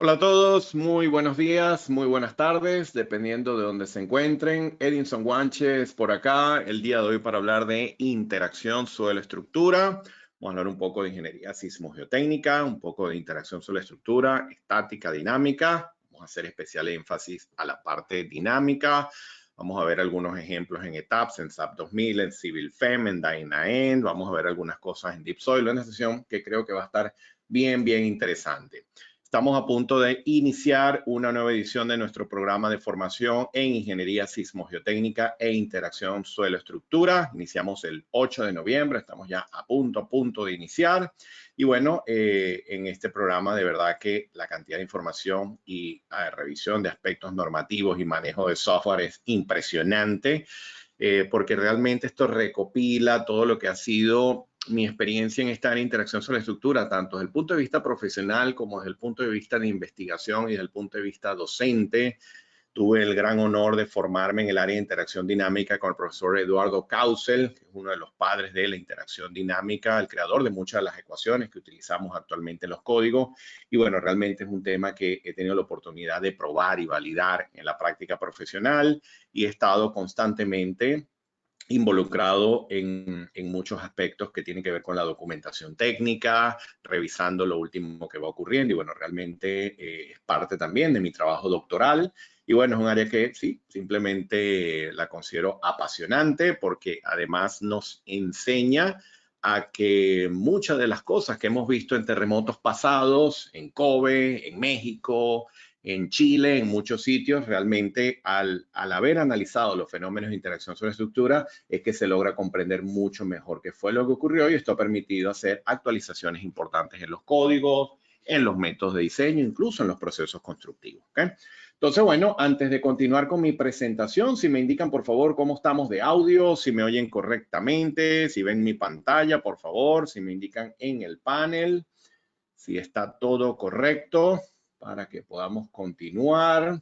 Hola a todos, muy buenos días, muy buenas tardes, dependiendo de dónde se encuentren. Edinson Guanches por acá, el día de hoy para hablar de interacción suelo-estructura. Vamos a hablar un poco de ingeniería sismogeotécnica, un poco de interacción suelo-estructura, estática, dinámica. Vamos a hacer especial énfasis a la parte dinámica. Vamos a ver algunos ejemplos en ETAPS, en SAP 2000, en Civil FEM, en DynaEnd. Vamos a ver algunas cosas en Deep Soil, una sesión que creo que va a estar bien interesante. Estamos a punto de iniciar una nueva edición de nuestro programa de formación en Ingeniería Sismogeotécnica e Interacción Suelo-Estructura. Iniciamos el 8 de noviembre, estamos ya a punto de iniciar. Y bueno, en este programa de verdad que la cantidad de información y revisión de aspectos normativos y manejo de software es impresionante, porque realmente esto recopila todo lo que ha sido mi experiencia en esta interacción sobre la estructura, tanto desde el punto de vista profesional como desde el punto de vista de investigación y desde el punto de vista docente. Tuve el gran honor de formarme en el área de interacción dinámica con el profesor Eduardo Kausel, que es uno de los padres de la interacción dinámica, el creador de muchas de las ecuaciones que utilizamos actualmente en los códigos. Y bueno, realmente es un tema que he tenido la oportunidad de probar y validar en la práctica profesional y he estado constantemente involucrado en muchos aspectos que tienen que ver con la documentación técnica, revisando lo último que va ocurriendo y bueno, realmente es parte también de mi trabajo doctoral y bueno, es un área que sí, simplemente la considero apasionante porque además nos enseña a que muchas de las cosas que hemos visto en terremotos pasados, en Kobe, en México, en Chile, en muchos sitios, realmente al haber analizado los fenómenos de interacción sobre estructura, es que se logra comprender mucho mejor qué fue lo que ocurrió y esto ha permitido hacer actualizaciones importantes en los códigos, en los métodos de diseño, incluso en los procesos constructivos. ¿Okay? Entonces, bueno, antes de continuar con mi presentación, si me indican por favor cómo estamos de audio, si me oyen correctamente, si ven mi pantalla, por favor, si me indican en el panel, si está todo correcto para que podamos continuar.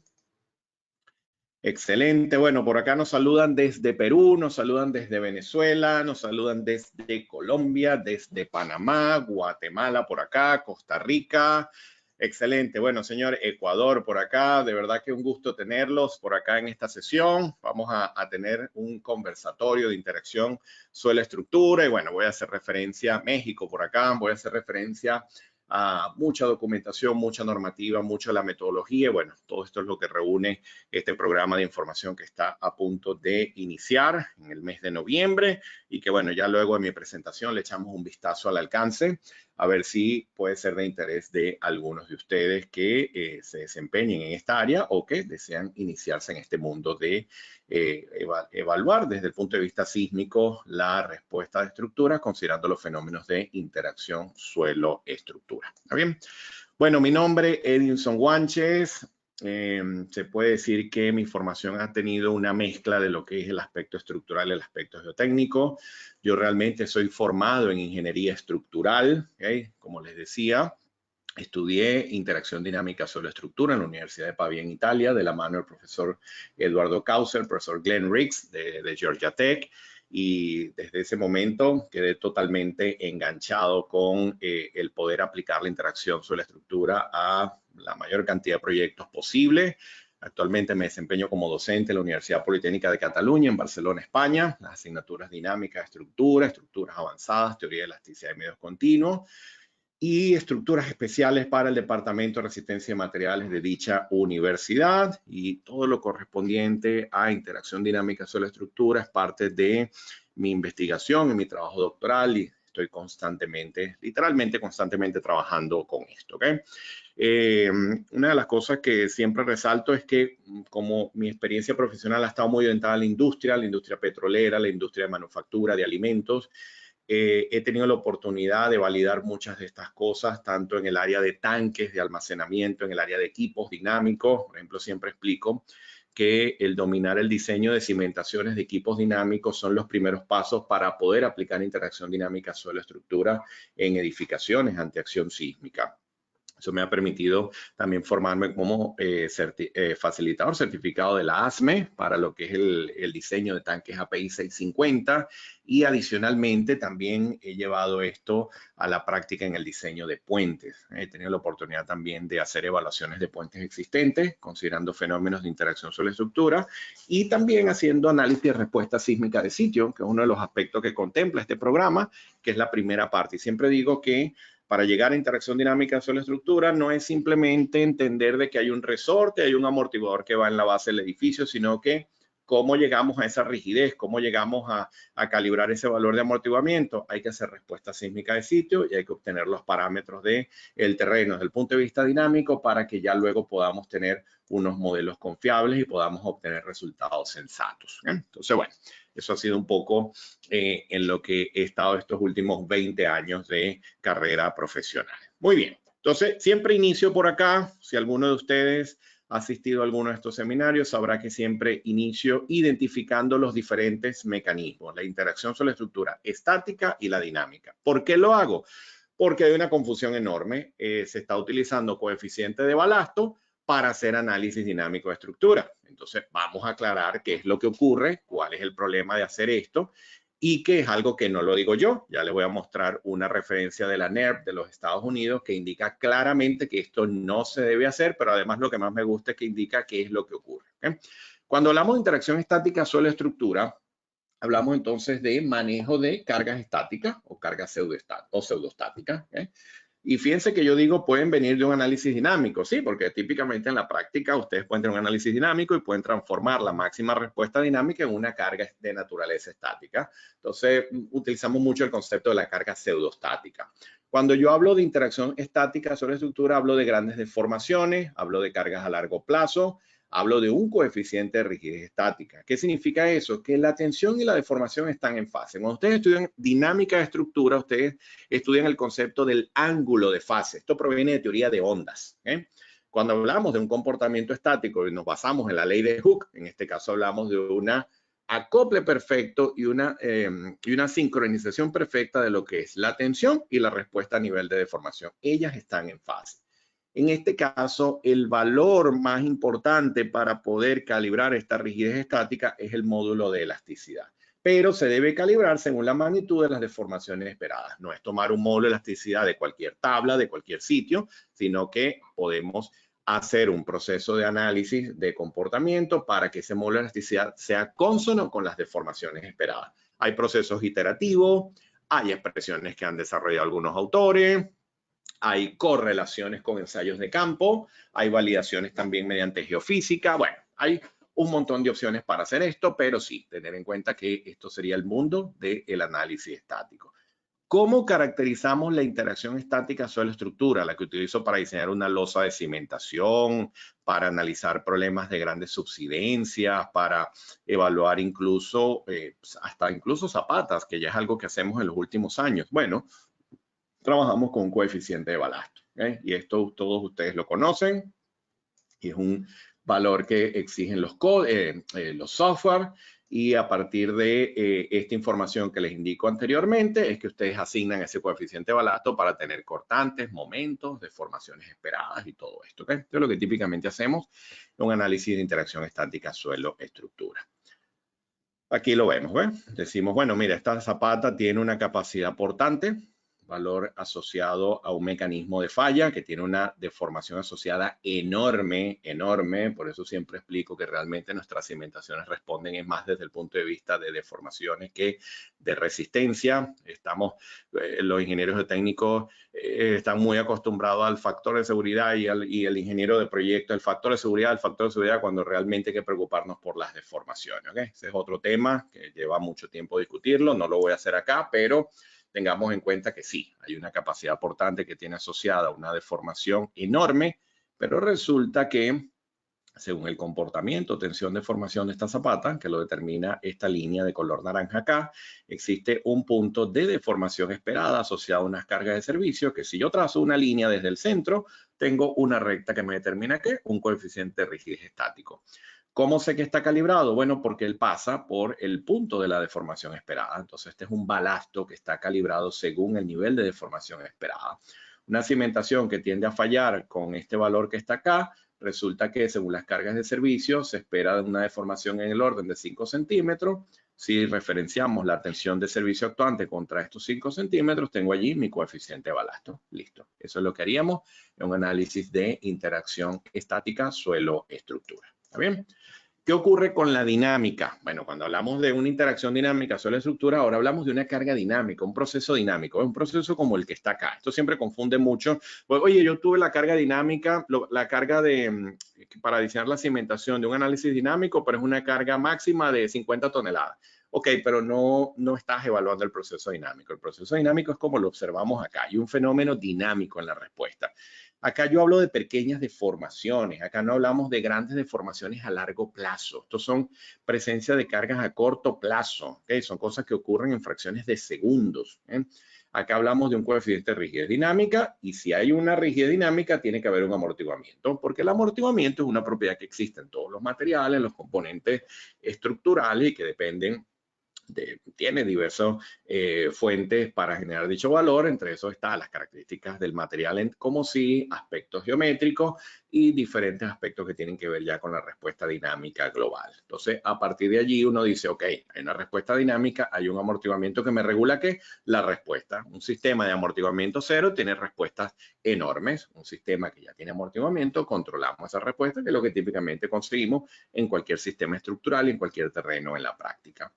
Excelente. Bueno, por acá nos saludan desde Perú, nos saludan desde Venezuela, nos saludan desde Colombia, desde Panamá, Guatemala por acá, Costa Rica. Excelente. Bueno, señor, Ecuador por acá. De verdad que un gusto tenerlos por acá en esta sesión. Vamos a tener un conversatorio de interacción suelo-estructura y bueno, voy a hacer referencia a México por acá, voy a hacer referencia a mucha documentación, mucha normativa, mucha la metodología. Bueno, todo esto es lo que reúne este programa de información que está a punto de iniciar en el mes de noviembre y que bueno, ya luego de mi presentación le echamos un vistazo al alcance a ver si puede ser de interés de algunos de ustedes que se desempeñen en esta área o que desean iniciarse en este mundo de evaluar desde el punto de vista sísmico la respuesta de estructuras considerando los fenómenos de interacción suelo-estructura. ¿Está bien? Bueno, mi nombre es Edinson Guanches. Se puede decir que mi formación ha tenido una mezcla de lo que es el aspecto estructural y el aspecto geotécnico. Yo realmente soy formado en ingeniería estructural, ¿okay? Como les decía, estudié interacción dinámica sobre estructura en la Universidad de Pavia en Italia, de la mano del profesor Eduardo Kauser, profesor Glenn Riggs de Georgia Tech. Y desde ese momento quedé totalmente enganchado con el poder aplicar la interacción sobre la estructura a la mayor cantidad de proyectos posible. Actualmente me desempeño como docente en la Universidad Politécnica de Cataluña, en Barcelona, España, las asignaturas dinámicas de estructura, estructuras avanzadas, teoría de elasticidad de medios continuos y estructuras especiales para el Departamento de Resistencia de Materiales de dicha universidad y todo lo correspondiente a interacción dinámica sobre la estructura es parte de mi investigación y mi trabajo doctoral y estoy constantemente, literalmente constantemente trabajando con esto. ¿Okay? Una de las cosas que siempre resalto es que como mi experiencia profesional ha estado muy orientada a la industria petrolera, la industria de manufactura, de alimentos, he tenido la oportunidad de validar muchas de estas cosas, tanto en el área de tanques de almacenamiento, en el área de equipos dinámicos. Por ejemplo, siempre explico que el dominar el diseño de cimentaciones de equipos dinámicos son los primeros pasos para poder aplicar interacción dinámica suelo-estructura en edificaciones ante acción sísmica. Eso me ha permitido también formarme como facilitador certificado de la ASME para lo que es el diseño de tanques API 650 y adicionalmente también he llevado esto a la práctica en el diseño de puentes. He tenido la oportunidad también de hacer evaluaciones de puentes existentes, considerando fenómenos de interacción sobre la estructura y también haciendo análisis de respuesta sísmica de sitio, que es uno de los aspectos que contempla este programa, que es la primera parte. Y siempre digo que para llegar a interacción dinámica sobre la estructura no es simplemente entender de que hay un resorte, hay un amortiguador que va en la base del edificio, sino que cómo llegamos a esa rigidez, cómo llegamos a calibrar ese valor de amortiguamiento. Hay que hacer respuesta sísmica de sitio y hay que obtener los parámetros del terreno desde el punto de vista dinámico para que ya luego podamos tener unos modelos confiables y podamos obtener resultados sensatos. Entonces, bueno, eso ha sido un poco en lo que he estado estos últimos 20 años de carrera profesional. Muy bien, entonces siempre inicio por acá. Si alguno de ustedes ha asistido a alguno de estos seminarios, sabrá que siempre inicio identificando los diferentes mecanismos, la interacción sobre la estructura estática y la dinámica. ¿Por qué lo hago? Porque hay una confusión enorme. Se está utilizando coeficiente de balasto para hacer análisis dinámico de estructura. Entonces, vamos a aclarar qué es lo que ocurre, cuál es el problema de hacer esto y que es algo que no lo digo yo. Ya les voy a mostrar una referencia de la NERP de los Estados Unidos que indica claramente que esto no se debe hacer, pero además lo que más me gusta es que indica qué es lo que ocurre. Cuando hablamos de interacción estática sobre estructura, hablamos entonces de manejo de cargas estáticas o cargas pseudostáticas. Y fíjense que yo digo pueden venir de un análisis dinámico, sí, porque típicamente en la práctica ustedes pueden tener un análisis dinámico y pueden transformar la máxima respuesta dinámica en una carga de naturaleza estática. Entonces, utilizamos mucho el concepto de la carga pseudostática. Cuando yo hablo de interacción estática sobre estructura, hablo de grandes deformaciones, hablo de cargas a largo plazo, hablo de un coeficiente de rigidez estática. ¿Qué significa eso? Que la tensión y la deformación están en fase. Cuando ustedes estudian dinámica de estructura, ustedes estudian el concepto del ángulo de fase. Esto proviene de teoría de ondas. Cuando hablamos de un comportamiento estático y nos basamos en la ley de Hooke, en este caso hablamos de una acople perfecto y una sincronización perfecta de lo que es la tensión y la respuesta a nivel de deformación. Ellas están en fase. En este caso, el valor más importante para poder calibrar esta rigidez estática es el módulo de elasticidad, pero se debe calibrar según la magnitud de las deformaciones esperadas. No es tomar un módulo de elasticidad de cualquier tabla, de cualquier sitio, sino que podemos hacer un proceso de análisis de comportamiento para que ese módulo de elasticidad sea cónsono con las deformaciones esperadas. Hay procesos iterativos, hay expresiones que han desarrollado algunos autores, hay correlaciones con ensayos de campo, hay validaciones también mediante geofísica. Bueno, hay un montón de opciones para hacer esto, pero sí, tener en cuenta que esto sería el mundo del análisis estático. ¿Cómo caracterizamos la interacción estática sobre la estructura? La que utilizo para diseñar una losa de cimentación, para analizar problemas de grandes subsidencias, para evaluar incluso, hasta incluso zapatas, que ya es algo que hacemos en los últimos años. Bueno, trabajamos con un coeficiente de balasto. Y esto todos ustedes lo conocen y es un valor que exigen los software y a partir de esta información que les indico anteriormente es que ustedes asignan ese coeficiente de balasto para tener cortantes, momentos, deformaciones esperadas y todo esto. Esto es lo que típicamente hacemos en un análisis de interacción estática suelo-estructura. Aquí lo vemos, decimos, bueno, mira, esta zapata tiene una capacidad portante, valor asociado a un mecanismo de falla que tiene una deformación asociada enorme, enorme. Por eso siempre explico que realmente nuestras cimentaciones responden es más desde el punto de vista de deformaciones que de resistencia. Los ingenieros técnicos están muy acostumbrados al factor de seguridad y el ingeniero de proyecto, el factor de seguridad, cuando realmente hay que preocuparnos por las deformaciones. Ese es otro tema que lleva mucho tiempo discutirlo, no lo voy a hacer acá, pero tengamos en cuenta que sí, hay una capacidad portante que tiene asociada una deformación enorme, pero resulta que según el comportamiento, tensión de formación de esta zapata, que lo determina esta línea de color naranja acá, existe un punto de deformación esperada asociado a unas cargas de servicio, que si yo trazo una línea desde el centro, tengo una recta que me determina ¿qué? Un coeficiente de rigidez estático. ¿Cómo sé que está calibrado? Bueno, porque él pasa por el punto de la deformación esperada. Entonces, este es un balasto que está calibrado según el nivel de deformación esperada. Una cimentación que tiende a fallar con este valor que está acá, resulta que según las cargas de servicio se espera una deformación en el orden de 5 centímetros. Si referenciamos la tensión de servicio actuante contra estos 5 centímetros, tengo allí mi coeficiente de balasto. Listo. Eso es lo que haríamos en un análisis de interacción estática suelo-estructura. ¿Está bien? ¿Qué ocurre con la dinámica? Bueno, cuando hablamos de una interacción dinámica suelo-estructura, ahora hablamos de una carga dinámica, un proceso dinámico, un proceso como el que está acá. Esto siempre confunde mucho. Pues, oye, yo tuve la carga dinámica, la carga para diseñar la cimentación de un análisis dinámico, pero es una carga máxima de 50 toneladas. Ok, pero no estás evaluando el proceso dinámico. El proceso dinámico es como lo observamos acá. Hay un fenómeno dinámico en la respuesta. Acá yo hablo de pequeñas deformaciones, acá no hablamos de grandes deformaciones a largo plazo. Estos son presencia de cargas a corto plazo, ¿okay? Son cosas que ocurren en fracciones de segundos. Acá hablamos de un coeficiente de rigidez dinámica y si hay una rigidez dinámica tiene que haber un amortiguamiento, porque el amortiguamiento es una propiedad que existe en todos los materiales, los componentes estructurales y que dependen tiene diversas fuentes para generar dicho valor, entre eso están las características del material como sí, aspectos geométricos y diferentes aspectos que tienen que ver ya con la respuesta dinámica global. Entonces, a partir de allí uno dice, ok, hay una respuesta dinámica, hay un amortiguamiento que me regula ¿qué? La respuesta. Un sistema de amortiguamiento cero tiene respuestas enormes. Un sistema que ya tiene amortiguamiento, controlamos esa respuesta, que es lo que típicamente conseguimos en cualquier sistema estructural y en cualquier terreno en la práctica.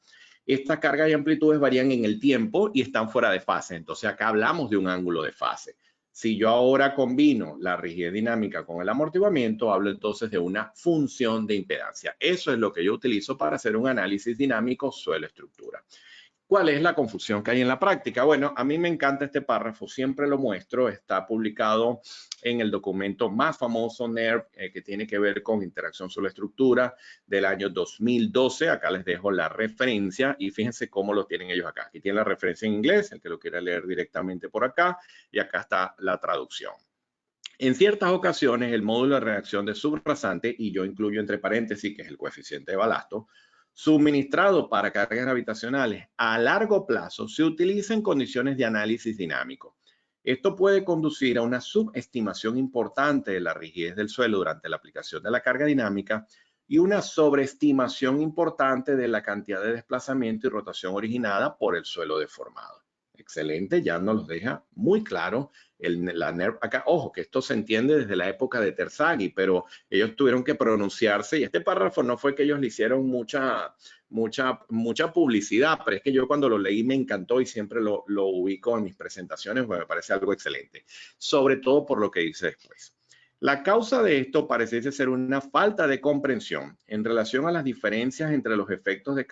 Estas cargas y amplitudes varían en el tiempo y están fuera de fase. Entonces acá hablamos de un ángulo de fase. Si yo ahora combino la rigidez dinámica con el amortiguamiento, hablo entonces de una función de impedancia. Eso es lo que yo utilizo para hacer un análisis dinámico suelo-estructura. ¿Cuál es la confusión que hay en la práctica? Bueno, a mí me encanta este párrafo, siempre lo muestro, está publicado en el documento más famoso NERV que tiene que ver con interacción sobre la estructura del año 2012. Acá les dejo la referencia y fíjense cómo lo tienen ellos acá. Aquí tienen la referencia en inglés, el que lo quiera leer directamente por acá, y acá está la traducción. En ciertas ocasiones, el módulo de reacción de subrasante, y yo incluyo entre paréntesis que es el coeficiente de balasto, suministrado para cargas gravitacionales a largo plazo se utiliza en condiciones de análisis dinámico. Esto puede conducir a una subestimación importante de la rigidez del suelo durante la aplicación de la carga dinámica y una sobreestimación importante de la cantidad de desplazamiento y rotación originada por el suelo deformado. Excelente, ya nos lo deja muy claro la NERV acá. Ojo, que esto se entiende desde la época de Terzaghi, pero ellos tuvieron que pronunciarse y este párrafo no fue que ellos le hicieron mucha publicidad, pero es que yo cuando lo leí me encantó y siempre lo ubico en mis presentaciones, porque me parece algo excelente, sobre todo por lo que dice después. La causa de esto parece ser una falta de comprensión en relación a las diferencias entre los efectos de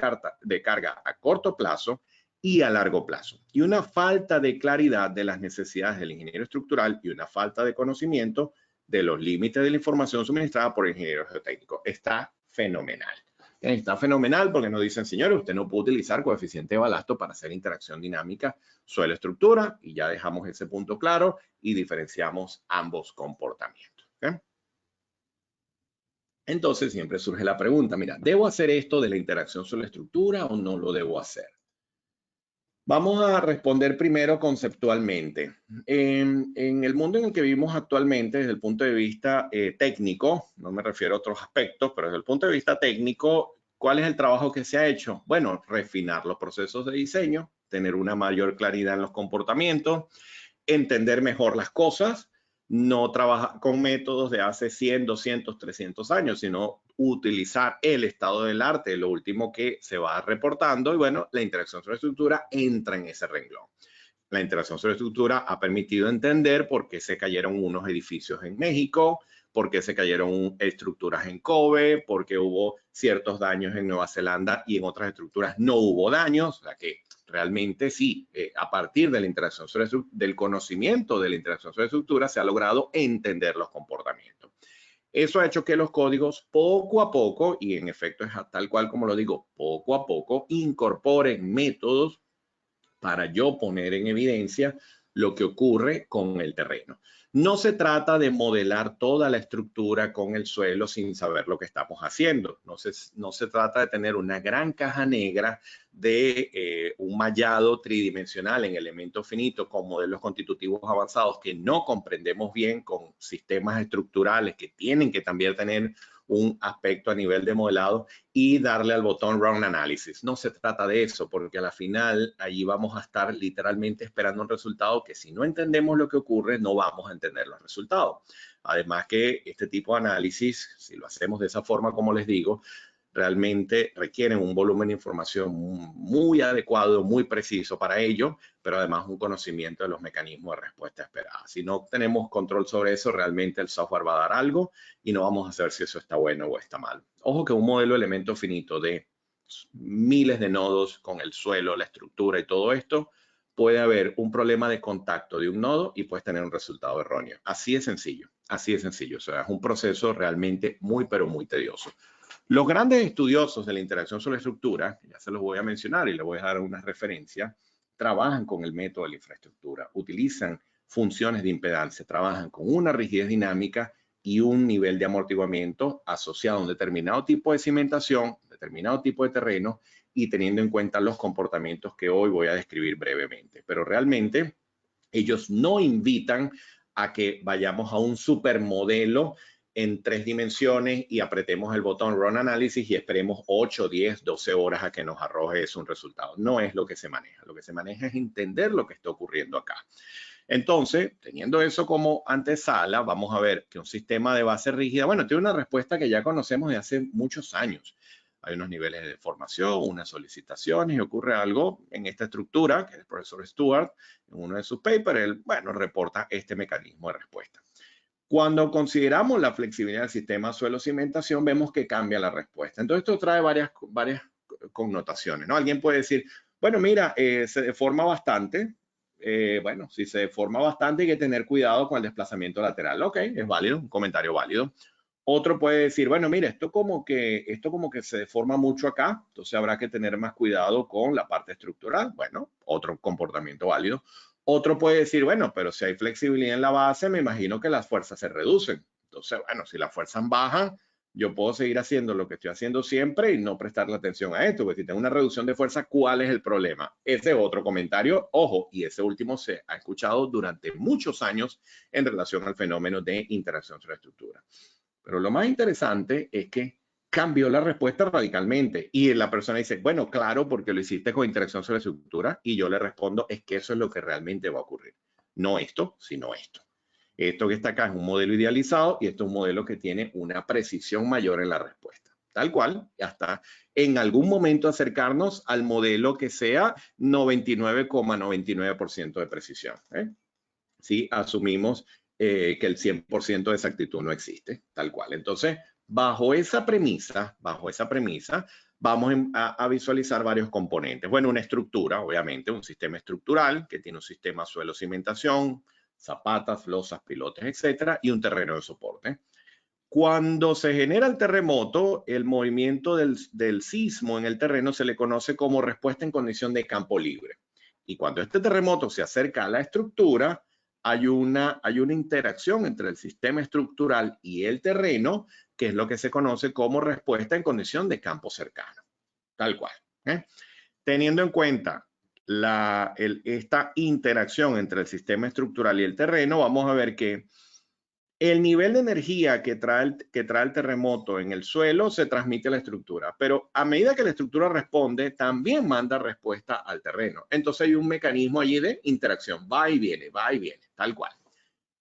carga a corto plazo y a largo plazo, y una falta de claridad de las necesidades del ingeniero estructural y una falta de conocimiento de los límites de la información suministrada por el ingeniero geotécnico. Está fenomenal. Está fenomenal porque nos dicen, señores, usted no puede utilizar coeficiente de balasto para hacer interacción dinámica suelo-estructura, y ya dejamos ese punto claro y diferenciamos ambos comportamientos. ¿Okay? Entonces siempre surge la pregunta, mira, ¿debo hacer esto de la interacción suelo-estructura o no lo debo hacer? Vamos a responder primero conceptualmente. En el mundo en el que vivimos actualmente, desde el punto de vista técnico, no me refiero a otros aspectos, pero desde el punto de vista técnico, ¿cuál es el trabajo que se ha hecho? Bueno, refinar los procesos de diseño, tener una mayor claridad en los comportamientos, entender mejor las cosas, no trabajar con métodos de hace 100, 200, 300 años, sino utilizar el estado del arte, lo último que se va reportando, y bueno, la interacción sobre estructura entra en ese renglón. La interacción sobre estructura ha permitido entender por qué se cayeron unos edificios en México, por qué se cayeron estructuras en Kobe, por qué hubo ciertos daños en Nueva Zelanda y en otras estructuras no hubo daños. O sea que realmente sí, a partir de la interacción del conocimiento de la interacción sobre estructura se ha logrado entender los comportamientos. Eso ha hecho que los códigos poco a poco, y en efecto es tal cual como lo digo, poco a poco incorporen métodos para yo poner en evidencia lo que ocurre con el terreno. No se trata de modelar toda la estructura con el suelo sin saber lo que estamos haciendo. No se trata de tener una gran caja negra de un mallado tridimensional en elementos finitos con modelos constitutivos avanzados que no comprendemos bien, con sistemas estructurales que tienen que también tener un aspecto a nivel de modelado, y darle al botón Run Analysis. No se trata de eso, porque a la final allí vamos a estar literalmente esperando un resultado que, si no entendemos lo que ocurre, no vamos a entender los resultados. Además que este tipo de análisis, si lo hacemos de esa forma, como les digo, realmente requieren un volumen de información muy adecuado, muy preciso para ello, pero además un conocimiento de los mecanismos de respuesta esperada. Si no tenemos control sobre eso, realmente el software va a dar algo y no vamos a saber si eso está bueno o está mal. Ojo que un modelo de elemento finito de miles de nodos con el suelo, la estructura y todo esto, puede haber un problema de contacto de un nodo y puedes tener un resultado erróneo. Así de sencillo, así de sencillo. O sea, es un proceso realmente muy, pero muy tedioso. Los grandes estudiosos de la interacción sobre estructura, ya se los voy a mencionar y les voy a dar una referencia, trabajan con el método de la infraestructura, utilizan funciones de impedancia, trabajan con una rigidez dinámica y un nivel de amortiguamiento asociado a un determinado tipo de cimentación, determinado tipo de terreno, y teniendo en cuenta los comportamientos que hoy voy a describir brevemente. Pero realmente ellos no invitan a que vayamos a un supermodelo en 3 dimensiones y apretemos el botón Run Analysis y esperemos 8, 10, 12 horas a que nos arroje eso un resultado. No es lo que se maneja. Lo que se maneja es entender lo que está ocurriendo acá. Entonces, teniendo eso como antesala, vamos a ver que un sistema de base rígida, bueno, tiene una respuesta que ya conocemos de hace muchos años. Hay unos niveles de deformación, unas solicitaciones, y ocurre algo en esta estructura, que el profesor Stewart, en uno de sus papers, él, bueno, reporta este mecanismo de respuesta. Cuando consideramos la flexibilidad del sistema suelo-cimentación, vemos que cambia la respuesta. Entonces, esto trae varias connotaciones, ¿no? Alguien puede decir, bueno, mira, se deforma bastante. Bueno, si se deforma bastante, hay que tener cuidado con el desplazamiento lateral. Ok, es válido, un comentario válido. Otro puede decir, bueno, mira, esto como que se deforma mucho acá, entonces habrá que tener más cuidado con la parte estructural. Bueno, otro comportamiento válido. Otro puede decir, bueno, pero si hay flexibilidad en la base, me imagino que las fuerzas se reducen. Entonces, bueno, si las fuerzas bajan, yo puedo seguir haciendo lo que estoy haciendo siempre y no prestarle atención a esto, porque si tengo una reducción de fuerza, ¿cuál es el problema? Ese otro comentario, ojo, y ese último se ha escuchado durante muchos años en relación al fenómeno de interacción sobre estructura. Pero lo más interesante es que cambió la respuesta radicalmente y la persona dice, bueno, claro, porque lo hiciste con interacción sobre estructura, y yo le respondo, es que eso es lo que realmente va a ocurrir. No esto, sino esto. Esto que está acá es un modelo idealizado y esto es un modelo que tiene una precisión mayor en la respuesta. Tal cual, hasta en algún momento acercarnos al modelo que sea 99,99% de precisión. Si asumimos que el 100% de exactitud no existe, tal cual. Entonces, bajo esa premisa, vamos a visualizar varios componentes. Bueno, una estructura, obviamente, un sistema estructural que tiene un sistema suelo-cimentación, zapatas, losas, pilotes, etcétera, y un terreno de soporte. Cuando se genera el terremoto, el movimiento del sismo en el terreno se le conoce como respuesta en condición de campo libre. Y cuando este terremoto se acerca a la estructura, hay una interacción entre el sistema estructural y el terreno, que es lo que se conoce como respuesta en condición de campo cercano. Tal cual. Teniendo en cuenta esta interacción entre el sistema estructural y el terreno, vamos a ver que el nivel de energía que trae el terremoto en el suelo se transmite a la estructura, pero a medida que la estructura responde, también manda respuesta al terreno. Entonces hay un mecanismo allí de interacción, va y viene, tal cual.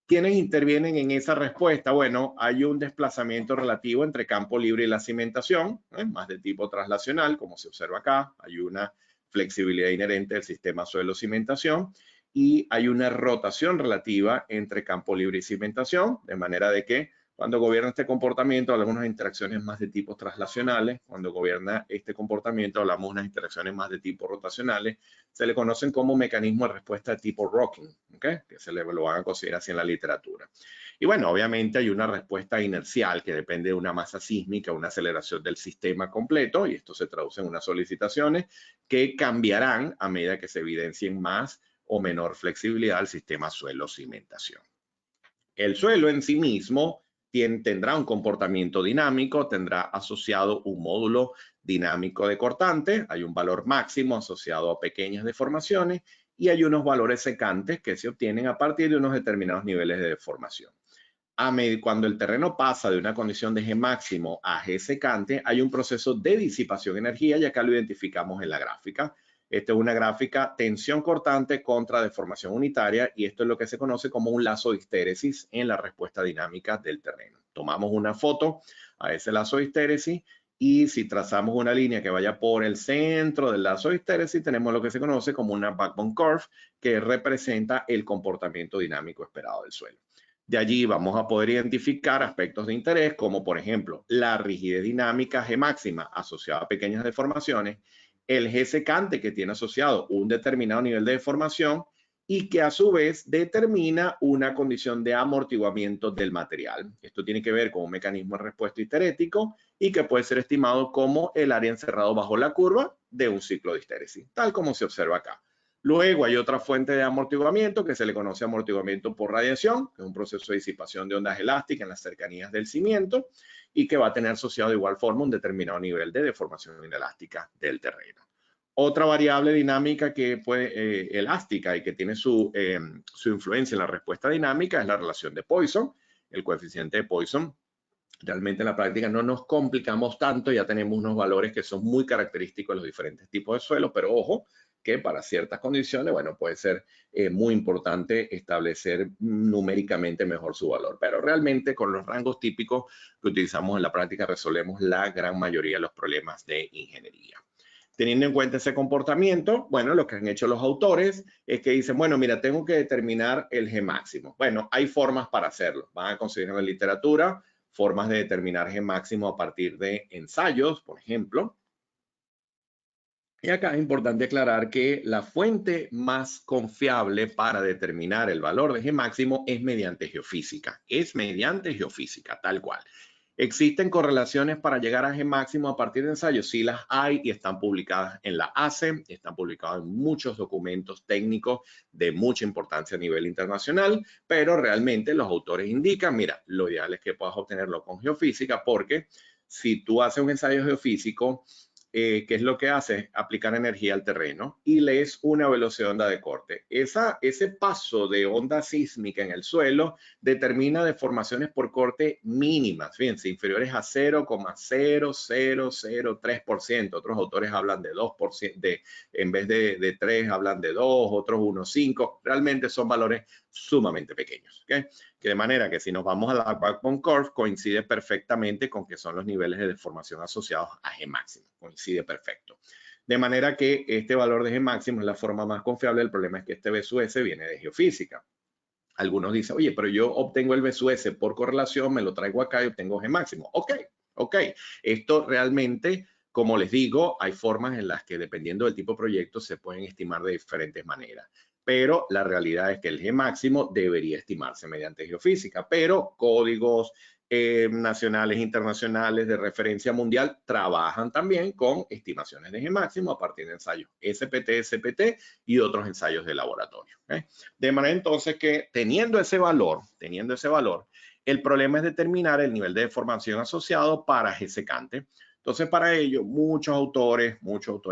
¿Quiénes intervienen en esa respuesta? Bueno, hay un desplazamiento relativo entre campo libre y la cimentación, más de tipo traslacional, como se observa acá. Hay una flexibilidad inherente del sistema suelo-cimentación y hay una rotación relativa entre campo libre y cimentación, de manera de que cuando gobierna este comportamiento hablamos de unas interacciones más de tipo traslacionales, cuando gobierna este comportamiento hablamos de unas interacciones más de tipo rotacionales. Se le conocen como mecanismos de respuesta de tipo rocking, ¿okay? Que se lo van a considerar así en la literatura. Y bueno, obviamente hay una respuesta inercial que depende de una masa sísmica, una aceleración del sistema completo, y esto se traduce en unas solicitaciones que cambiarán a medida que se evidencien más o menor flexibilidad del sistema suelo-cimentación. El suelo en sí mismo tendrá un comportamiento dinámico, tendrá asociado un módulo dinámico de cortante, hay un valor máximo asociado a pequeñas deformaciones y hay unos valores secantes que se obtienen a partir de unos determinados niveles de deformación. Cuando el terreno pasa de una condición de G máximo a G secante, hay un proceso de disipación de energía y acá lo identificamos en la gráfica. Esta es una gráfica tensión cortante contra deformación unitaria y esto es lo que se conoce como un lazo de histéresis en la respuesta dinámica del terreno. Tomamos una foto a ese lazo de histéresis y si trazamos una línea que vaya por el centro del lazo de histéresis, tenemos lo que se conoce como una backbone curve que representa el comportamiento dinámico esperado del suelo. De allí vamos a poder identificar aspectos de interés como, por ejemplo, la rigidez dinámica G máxima asociada a pequeñas deformaciones, el G secante que tiene asociado un determinado nivel de deformación y que a su vez determina una condición de amortiguamiento del material. Esto tiene que ver con un mecanismo de respuesta histerético y que puede ser estimado como el área encerrado bajo la curva de un ciclo de histéresis, tal como se observa acá. Luego hay otra fuente de amortiguamiento que se le conoce amortiguamiento por radiación, que es un proceso de disipación de ondas elásticas en las cercanías del cimiento y que va a tener asociado de igual forma un determinado nivel de deformación inelástica del terreno. Otra variable dinámica que puede, elástica y que tiene su influencia en la respuesta dinámica es la relación de Poisson, el coeficiente de Poisson. Realmente en la práctica no nos complicamos tanto, ya tenemos unos valores que son muy característicos de los diferentes tipos de suelos, pero ojo, que para ciertas condiciones, bueno, puede ser muy importante establecer numéricamente mejor su valor. Pero realmente con los rangos típicos que utilizamos en la práctica resolvemos la gran mayoría de los problemas de ingeniería. Teniendo en cuenta ese comportamiento, bueno, lo que han hecho los autores es que dicen, bueno, mira, tengo que determinar el G máximo. Bueno, hay formas para hacerlo. Van a conseguir en la literatura formas de determinar G máximo a partir de ensayos, por ejemplo. Y acá es importante aclarar que la fuente más confiable para determinar el valor de G máximo es mediante geofísica. Es mediante geofísica, tal cual. ¿Existen correlaciones para llegar a G máximo a partir de ensayos? Sí las hay y están publicadas en la ACE, están publicadas en muchos documentos técnicos de mucha importancia a nivel internacional, pero realmente los autores indican, mira, lo ideal es que puedas obtenerlo con geofísica porque si tú haces un ensayo geofísico, ¿qué es lo que hace? Aplicar energía al terreno y lees una velocidad de onda de corte. Ese paso de onda sísmica en el suelo determina deformaciones por corte mínimas, fíjense, inferiores a 0,0003%. Otros autores hablan de 2%, en vez de 3 hablan de 2, otros 1,5. Realmente son valores sumamente pequeños. ¿Okay? Que de manera que si nos vamos a la backbone curve, coincide perfectamente con que son los niveles de deformación asociados a G máximo. Coincide perfecto. De manera que este valor de G máximo es la forma más confiable. El problema es que este B sub S viene de geofísica. Algunos dicen, oye, pero yo obtengo el B sub S por correlación, me lo traigo acá y obtengo G máximo. Ok. Esto realmente, como les digo, hay formas en las que dependiendo del tipo de proyecto se pueden estimar de diferentes maneras. Pero la realidad es que el G máximo debería estimarse mediante geofísica, pero códigos nacionales, internacionales de referencia mundial trabajan también con estimaciones de G máximo a partir de ensayos SPT, SPT y otros ensayos de laboratorio. De manera entonces que teniendo ese valor, el problema es determinar el nivel de deformación asociado para G secante. Entonces, para ello, muchos autores,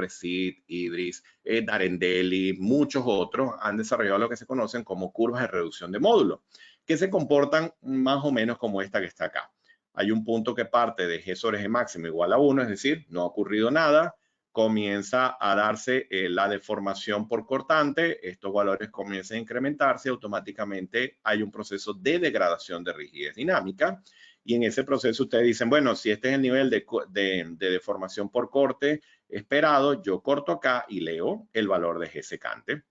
Sid, Idris, Darendeli, muchos otros han desarrollado lo que se conocen como curvas de reducción de módulo, que se comportan más o menos como esta que está acá. Hay un punto que parte de G sobre G máximo igual a 1, es decir, no ha ocurrido nada, comienza a darse la deformación por cortante, estos valores comienzan a incrementarse, automáticamente hay un proceso de degradación de rigidez dinámica y en ese proceso ustedes dicen, bueno, si este es el nivel de deformación por corte esperado, yo corto acá y leo el valor de G secante.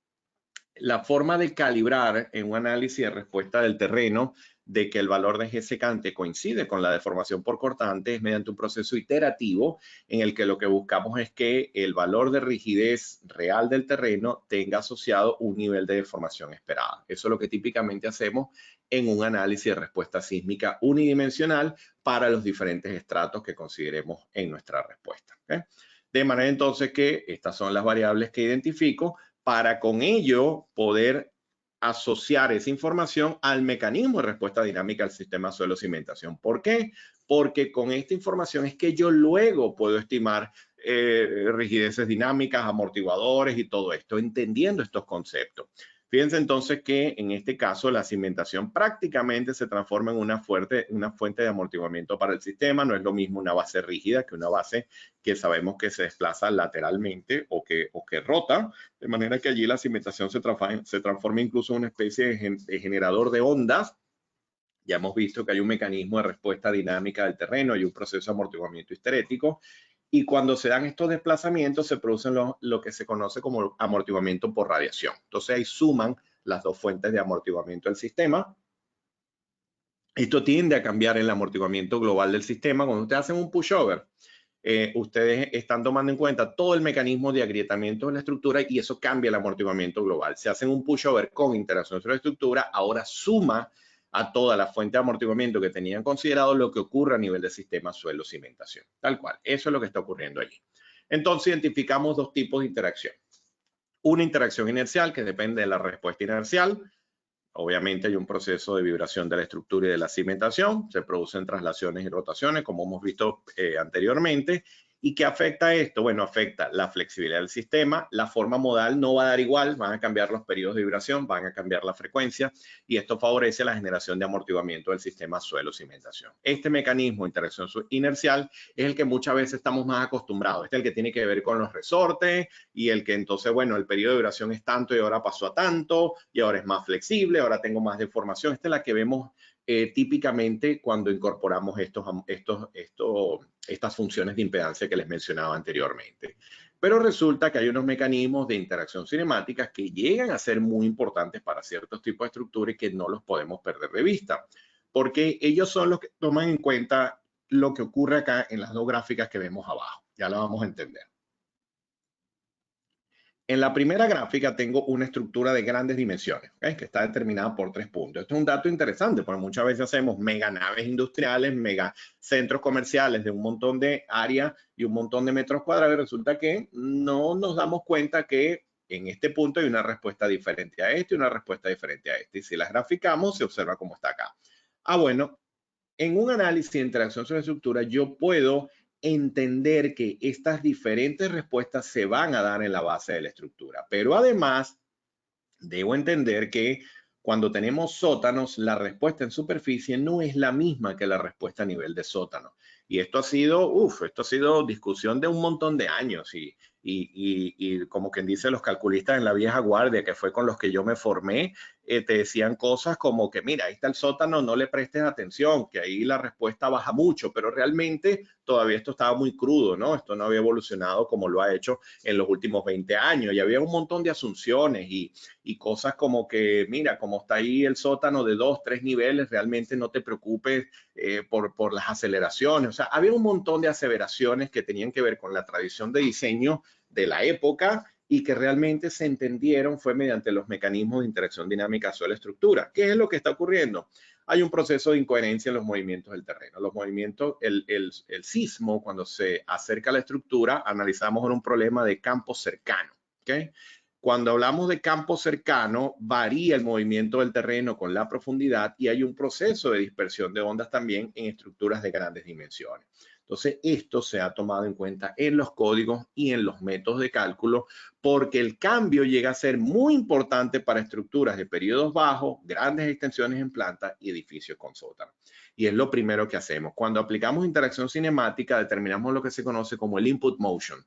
La forma de calibrar en un análisis de respuesta del terreno de que el valor de G secante coincide con la deformación por cortante es mediante un proceso iterativo en el que lo que buscamos es que el valor de rigidez real del terreno tenga asociado un nivel de deformación esperada. Eso es lo que típicamente hacemos en un análisis de respuesta sísmica unidimensional para los diferentes estratos que consideremos en nuestra respuesta. ¿Okay? De manera entonces que estas son las variables que identifico para con ello poder asociar esa información al mecanismo de respuesta dinámica del sistema suelo-cimentación. ¿Por qué? Porque con esta información es que yo luego puedo estimar rigideces dinámicas, amortiguadores y todo esto, entendiendo estos conceptos. Fíjense entonces que en este caso la cimentación prácticamente se transforma en una fuente de amortiguamiento para el sistema. No es lo mismo una base rígida que una base que sabemos que se desplaza lateralmente o que rota, de manera que allí la cimentación se transforma incluso en una especie de generador de ondas. Ya hemos visto que hay un mecanismo de respuesta dinámica del terreno, hay un proceso de amortiguamiento histerético, y cuando se dan estos desplazamientos se producen lo que se conoce como amortiguamiento por radiación. Entonces ahí suman las dos fuentes de amortiguamiento del sistema. Esto tiende a cambiar el amortiguamiento global del sistema. Cuando ustedes hacen un pushover, ustedes están tomando en cuenta todo el mecanismo de agrietamiento de la estructura y eso cambia el amortiguamiento global. Si hacen un pushover con interacción sobre la estructura, ahora suma a toda la fuente de amortiguamiento que tenían considerado lo que ocurre a nivel del sistema suelo-cimentación. Tal cual, eso es lo que está ocurriendo allí. Entonces identificamos dos tipos de interacción. Una interacción inercial que depende de la respuesta inercial. Obviamente hay un proceso de vibración de la estructura y de la cimentación, se producen traslaciones y rotaciones, como hemos visto anteriormente. ¿Y qué afecta esto? Bueno, afecta la flexibilidad del sistema, la forma modal no va a dar igual, van a cambiar los periodos de vibración, van a cambiar la frecuencia y esto favorece la generación de amortiguamiento del sistema suelo-cimentación. Este mecanismo de interacción inercial es el que muchas veces estamos más acostumbrados, este es el que tiene que ver con los resortes y el que entonces, bueno, el periodo de vibración es tanto y ahora pasó a tanto y ahora es más flexible, ahora tengo más deformación. Esta es la que vemos típicamente cuando incorporamos estas funciones de impedancia que les mencionaba anteriormente. Pero resulta que hay unos mecanismos de interacción cinemática que llegan a ser muy importantes para ciertos tipos de estructuras y que no los podemos perder de vista, porque ellos son los que toman en cuenta lo que ocurre acá en las dos gráficas que vemos abajo. Ya lo vamos a entender. En la primera gráfica tengo una estructura de grandes dimensiones, ¿okay? Que está determinada por 3 puntos. Esto es un dato interesante porque muchas veces hacemos mega naves industriales, mega centros comerciales de un montón de áreas y un montón de metros cuadrados y resulta que no nos damos cuenta que en este punto hay una respuesta diferente a este y una respuesta diferente a este. Y si las graficamos, se observa cómo está acá. Bueno, en un análisis de interacción sobre estructura, yo puedo entender que estas diferentes respuestas se van a dar en la base de la estructura. Pero además, debo entender que cuando tenemos sótanos, la respuesta en superficie no es la misma que la respuesta a nivel de sótano. Y esto ha sido discusión de un montón de años y como quien dice los calculistas en la vieja guardia, que fue con los que yo me formé, te decían cosas como que mira, ahí está el sótano, no le prestes atención, que ahí la respuesta baja mucho, pero realmente todavía esto estaba muy crudo, ¿no? Esto no había evolucionado como lo ha hecho en los últimos 20 años y había un montón de asunciones y cosas como que, mira, como está ahí el sótano de 2, 3 niveles, realmente no te preocupes por las aceleraciones. O sea, había un montón de aseveraciones que tenían que ver con la tradición de diseño de la época y que realmente se entendieron fue mediante los mecanismos de interacción dinámica suelo-estructura. ¿Qué es lo que está ocurriendo? Hay un proceso de incoherencia en los movimientos del terreno. Los movimientos, el sismo, cuando se acerca a la estructura, analizamos un problema de campo cercano. ¿Okay? Cuando hablamos de campo cercano, varía el movimiento del terreno con la profundidad y hay un proceso de dispersión de ondas también en estructuras de grandes dimensiones. Entonces, esto se ha tomado en cuenta en los códigos y en los métodos de cálculo porque el cambio llega a ser muy importante para estructuras de periodos bajos, grandes extensiones en planta y edificios con sótano. Y es lo primero que hacemos. Cuando aplicamos interacción cinemática, determinamos lo que se conoce como el input motion.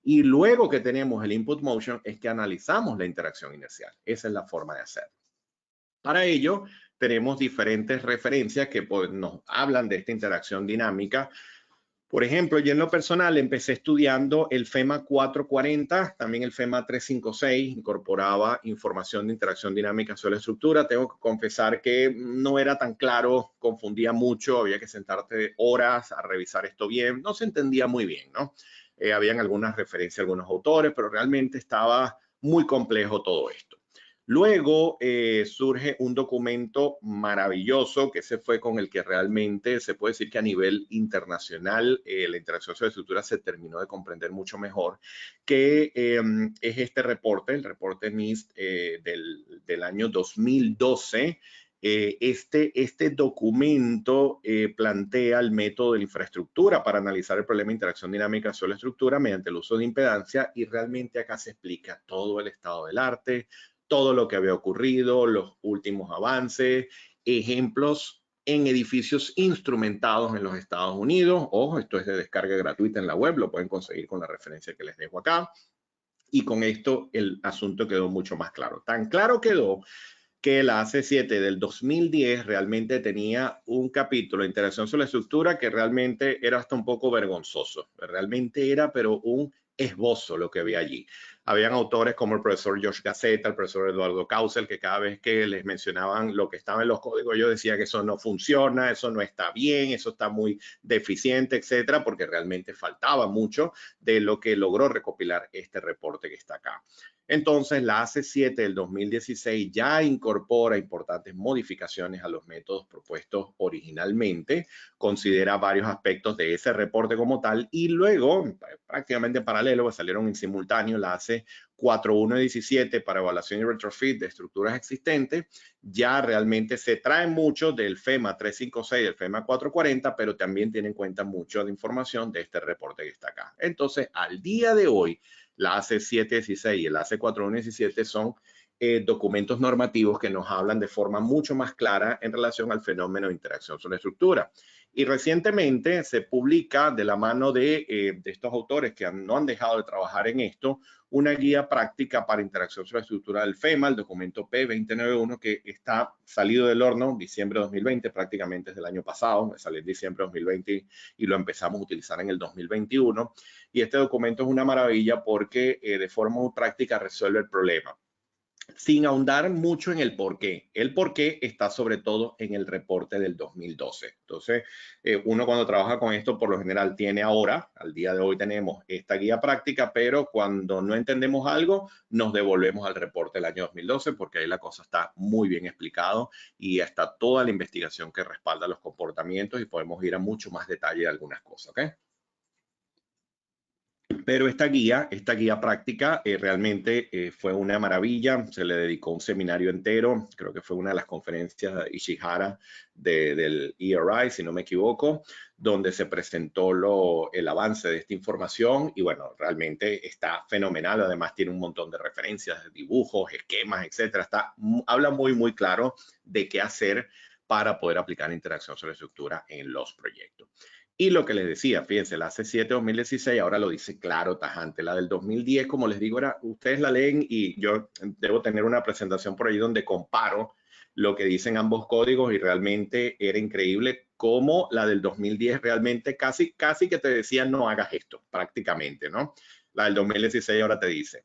Y luego que tenemos el input motion es que analizamos la interacción inercial. Esa es la forma de hacerlo. Para ello, tenemos diferentes referencias que nos hablan de esta interacción dinámica. Por ejemplo, yo en lo personal empecé estudiando el FEMA 440, también el FEMA 356, incorporaba información de interacción dinámica sobre la estructura. Tengo que confesar que no era tan claro, confundía mucho, había que sentarte horas a revisar esto bien, no se entendía muy bien, ¿no? Habían algunas referencias a algunos autores, pero realmente estaba muy complejo todo esto. Luego surge un documento maravilloso, que ese fue con el que realmente se puede decir que a nivel internacional la interacción sobre estructuras se terminó de comprender mucho mejor, que es este reporte, el reporte NIST del año 2012. Este documento plantea el método de la infraestructura para analizar el problema de interacción dinámica sobre la estructura mediante el uso de impedancia, y realmente acá se explica todo el estado del arte, todo lo que había ocurrido, los últimos avances, ejemplos en edificios instrumentados en los Estados Unidos. Ojo, esto es de descarga gratuita en la web, lo pueden conseguir con la referencia que les dejo acá. Y con esto el asunto quedó mucho más claro. Tan claro quedó que la AC7 del 2010 realmente tenía un capítulo de interacción sobre la estructura que realmente era hasta un poco vergonzoso. Realmente era, pero un esbozo lo que había allí. Habían autores como el profesor Josh Gaceta, el profesor Eduardo Kausel, que cada vez que les mencionaban lo que estaba en los códigos, yo decía que eso no funciona, eso no está bien, eso está muy deficiente, etcétera, porque realmente faltaba mucho de lo que logró recopilar este reporte que está acá. Entonces, la AC7 del 2016 ya incorpora importantes modificaciones a los métodos propuestos originalmente, considera varios aspectos de ese reporte como tal, y luego, prácticamente en paralelo, pues salieron en simultáneo la AC 4117 para evaluación y retrofit de estructuras existentes. Ya realmente se trae mucho del FEMA 356 y del FEMA 440, pero también tiene en cuenta mucho de información de este reporte que está acá. Entonces, al día de hoy, la AC716 y el AC4117 son documentos normativos que nos hablan de forma mucho más clara en relación al fenómeno de interacción sobre estructura. Y recientemente se publica de la mano de estos autores que no han dejado de trabajar en esto, una guía práctica para interacción sobre la estructura del FEMA, el documento P2091, que está salido del horno diciembre de 2020, prácticamente desde el año pasado, salió en diciembre de 2020 y lo empezamos a utilizar en el 2021. Y este documento es una maravilla porque de forma muy práctica resuelve el problema, sin ahondar mucho en el por qué. El por qué está sobre todo en el reporte del 2012. Entonces, uno cuando trabaja con esto, por lo general tiene ahora, al día de hoy tenemos esta guía práctica, pero cuando no entendemos algo, nos devolvemos al reporte del año 2012, porque ahí la cosa está muy bien explicado y está toda la investigación que respalda los comportamientos y podemos ir a mucho más detalle de algunas cosas, ¿ok? Pero esta guía práctica realmente fue una maravilla. Se le dedicó un seminario entero. Creo que fue una de las conferencias de Ishihara del ERI, si no me equivoco, donde se presentó el avance de esta información. Y bueno, realmente está fenomenal. Además, tiene un montón de referencias, dibujos, esquemas, etcétera. Habla muy, muy claro de qué hacer para poder aplicar interacción sobre estructura en los proyectos. Y lo que les decía, fíjense, la C7 2016 ahora lo dice claro, tajante. La del 2010, como les digo, ustedes la leen y yo debo tener una presentación por ahí donde comparo lo que dicen ambos códigos y realmente era increíble cómo la del 2010 realmente casi que te decía no hagas esto, prácticamente, ¿no? La del 2016 ahora te dice: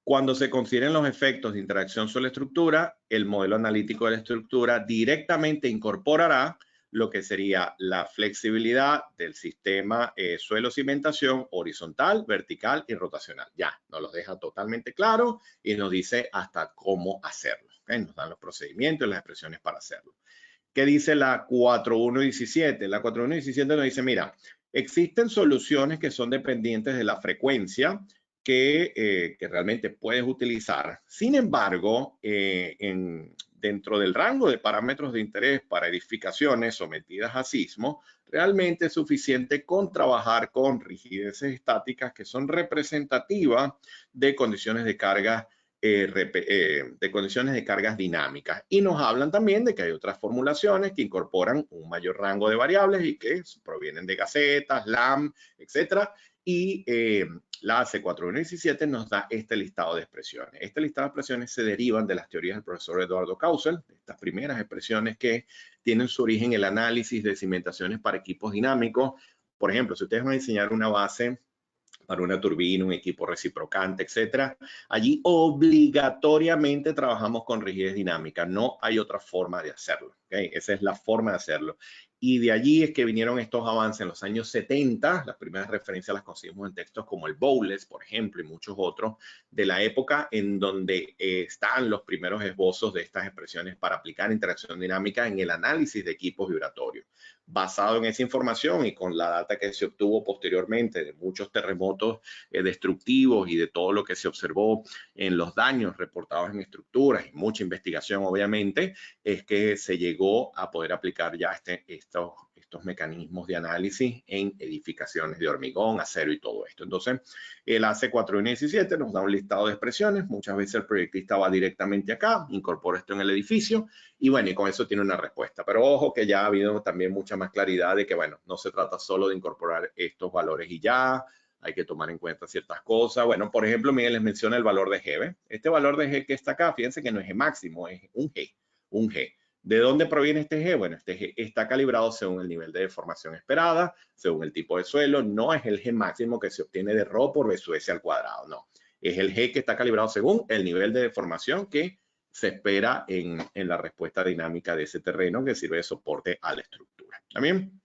cuando se consideren los efectos de interacción sobre la estructura, el modelo analítico de la estructura directamente incorporará lo que sería la flexibilidad del sistema suelo-cimentación horizontal, vertical y rotacional. Ya, nos los deja totalmente claro y nos dice hasta cómo hacerlo. ¿Okay? Nos dan los procedimientos y las expresiones para hacerlo. ¿Qué dice la 4117? La 4117 nos dice, mira, existen soluciones que son dependientes de la frecuencia que realmente puedes utilizar. Sin embargo, dentro del rango de parámetros de interés para edificaciones sometidas a sismo, realmente es suficiente con trabajar con rigideces estáticas que son representativas de condiciones de carga de condiciones de cargas dinámicas. Y nos hablan también de que hay otras formulaciones que incorporan un mayor rango de variables y que provienen de gacetas, LAM, etcétera. Y la AC4117 nos da este listado de expresiones. Este listado de expresiones se derivan de las teorías del profesor Eduardo Kausel, estas primeras expresiones que tienen su origen en el análisis de cimentaciones para equipos dinámicos. Por ejemplo, si ustedes van a diseñar una base para una turbina, un equipo reciprocante, etcétera. Allí obligatoriamente trabajamos con rigidez dinámica, no hay otra forma de hacerlo, ¿okay? Esa es la forma de hacerlo. Y de allí es que vinieron estos avances en los años 70, las primeras referencias las conseguimos en textos como el Bowles, por ejemplo, y muchos otros de la época en donde están los primeros esbozos de estas expresiones para aplicar interacción dinámica en el análisis de equipos vibratorios. Basado en esa información y con la data que se obtuvo posteriormente de muchos terremotos destructivos y de todo lo que se observó en los daños reportados en estructuras y mucha investigación, obviamente, es que se llegó a poder aplicar ya estos mecanismos de análisis en edificaciones de hormigón, acero y todo esto. Entonces, el AC4117 nos da un listado de expresiones. Muchas veces el proyectista va directamente acá, incorpora esto en el edificio y bueno, y con eso tiene una respuesta. Pero ojo que ya ha habido también mucha más claridad de que, bueno, no se trata solo de incorporar estos valores y ya, hay que tomar en cuenta ciertas cosas. Bueno, por ejemplo, Miguel les menciona el valor de G. ¿Ve? Este valor de G que está acá, fíjense que no es G máximo, es un G, un G. ¿De dónde proviene este G? Bueno, este G está calibrado según el nivel de deformación esperada, según el tipo de suelo. No es el G máximo que se obtiene de ρ por S al cuadrado, no. Es el G que está calibrado según el nivel de deformación que se espera en la respuesta dinámica de ese terreno que sirve de soporte a la estructura. ¿También?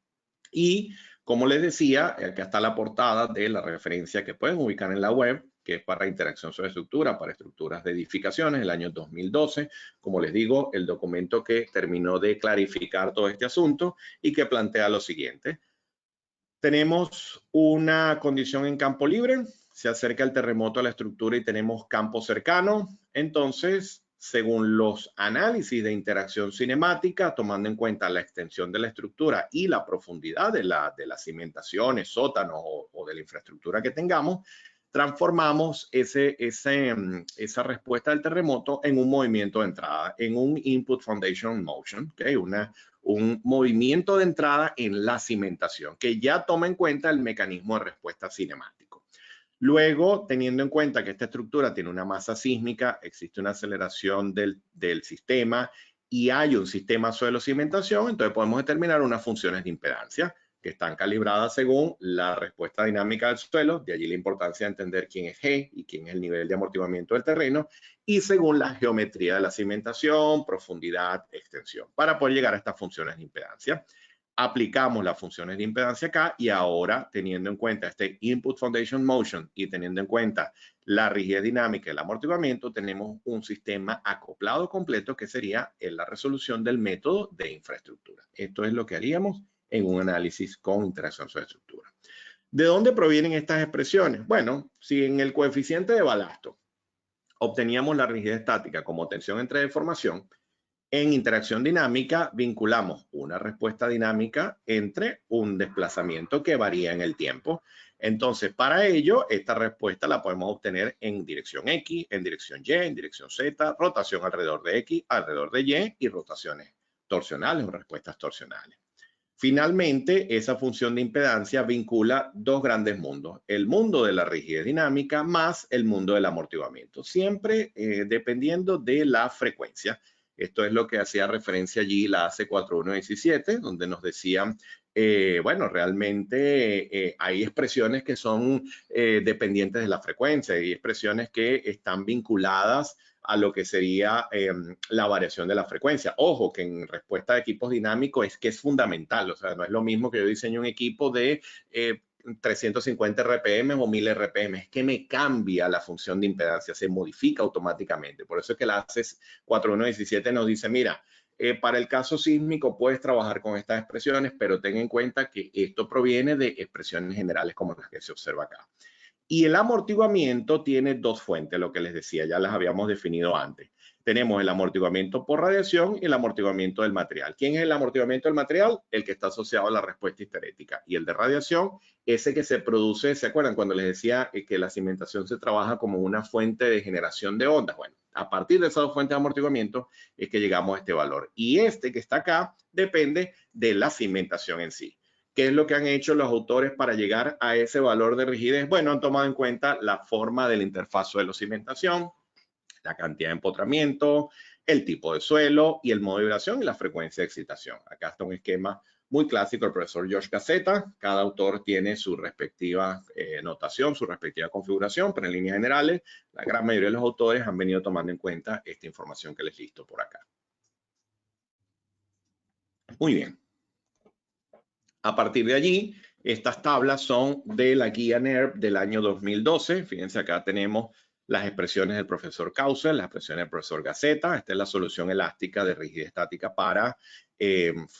Y como les decía, acá está la portada de la referencia que pueden ubicar en la web, que es para interacción sobre estructura, para estructuras de edificaciones, el año 2012. Como les digo, el documento que terminó de clarificar todo este asunto y que plantea lo siguiente. Tenemos una condición en campo libre, se acerca el terremoto a la estructura y tenemos campo cercano. Entonces, según los análisis de interacción cinemática, tomando en cuenta la extensión de la estructura y la profundidad de las cimentaciones, sótanos o de la infraestructura que tengamos, transformamos esa respuesta del terremoto en un movimiento de entrada, en un input foundation motion, ¿okay? Un movimiento de entrada en la cimentación, que ya toma en cuenta el mecanismo de respuesta cinemático. Luego, teniendo en cuenta que esta estructura tiene una masa sísmica, existe una aceleración del sistema y hay un sistema suelo-cimentación, entonces podemos determinar unas funciones de impedancia que están calibradas según la respuesta dinámica del suelo, de allí la importancia de entender quién es G y quién es el nivel de amortiguamiento del terreno, y según la geometría de la cimentación, profundidad, extensión, para poder llegar a estas funciones de impedancia. Aplicamos las funciones de impedancia acá y ahora, teniendo en cuenta este Input Foundation Motion y teniendo en cuenta la rigidez dinámica y el amortiguamiento, tenemos un sistema acoplado completo que sería la resolución del método de infraestructura. Esto es lo que haríamos en un análisis con interacción sobre estructura. ¿De dónde provienen estas expresiones? Bueno, si en el coeficiente de balasto obteníamos la rigidez estática como tensión entre deformación, en interacción dinámica vinculamos una respuesta dinámica entre un desplazamiento que varía en el tiempo. Entonces, para ello, esta respuesta la podemos obtener en dirección X, en dirección Y, en dirección Z, rotación alrededor de X, alrededor de Y y rotaciones torsionales o respuestas torsionales. Finalmente, esa función de impedancia vincula dos grandes mundos, el mundo de la rigidez dinámica más el mundo del amortiguamiento, siempre dependiendo de la frecuencia. Esto es lo que hacía referencia allí la AC4117, donde nos decían, bueno, realmente hay expresiones que son dependientes de la frecuencia, hay expresiones que están vinculadas a lo que sería la variación de la frecuencia. Ojo, que en respuesta de equipos dinámicos es que es fundamental, o sea, no es lo mismo que yo diseño un equipo de 350 RPM o 1000 RPM, es que me cambia la función de impedancia, se modifica automáticamente. Por eso es que la ACES 4117 nos dice, mira, para el caso sísmico puedes trabajar con estas expresiones, pero ten en cuenta que esto proviene de expresiones generales como las que se observa acá. Y el amortiguamiento tiene dos fuentes, lo que les decía, ya las habíamos definido antes. Tenemos el amortiguamiento por radiación y el amortiguamiento del material. ¿Quién es el amortiguamiento del material? El que está asociado a la respuesta histerética. Y el de radiación, ese que se produce, ¿se acuerdan cuando les decía que la cimentación se trabaja como una fuente de generación de ondas? Bueno, a partir de esas dos fuentes de amortiguamiento es que llegamos a este valor. Y este que está acá depende de la cimentación en sí. ¿Qué es lo que han hecho los autores para llegar a ese valor de rigidez? Bueno, han tomado en cuenta la forma de la interfaz suelo-cimentación, la cantidad de empotramiento, el tipo de suelo y el modo de vibración y la frecuencia de excitación. Acá está un esquema muy clásico del profesor George Gazzetta. Cada autor tiene su respectiva notación, su respectiva configuración, pero en líneas generales, la gran mayoría de los autores han venido tomando en cuenta esta información que les listo por acá. Muy bien. A partir de allí, estas tablas son de la guía NERP del año 2012. Fíjense, acá tenemos las expresiones del profesor Kausel, las expresiones del profesor Gazzetta. Esta es la solución elástica de rigidez estática para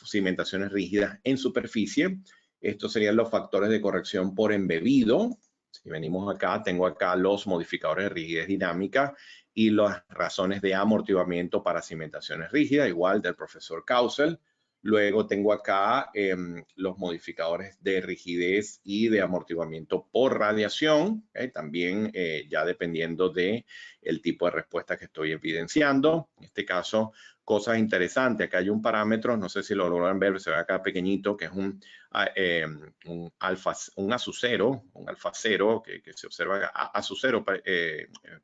cimentaciones rígidas en superficie. Estos serían los factores de corrección por embebido. Si venimos acá, tengo acá los modificadores de rigidez dinámica y las razones de amortiguamiento para cimentaciones rígidas, igual del profesor Kausel. Luego tengo acá los modificadores de rigidez y de amortiguamiento por radiación, también ya dependiendo del tipo de respuesta que estoy evidenciando. En este caso, cosas interesantes. Acá hay un parámetro, no sé si lo logran ver, se ve acá pequeñito, que es un azucero, un alfa cero, que se observa azucero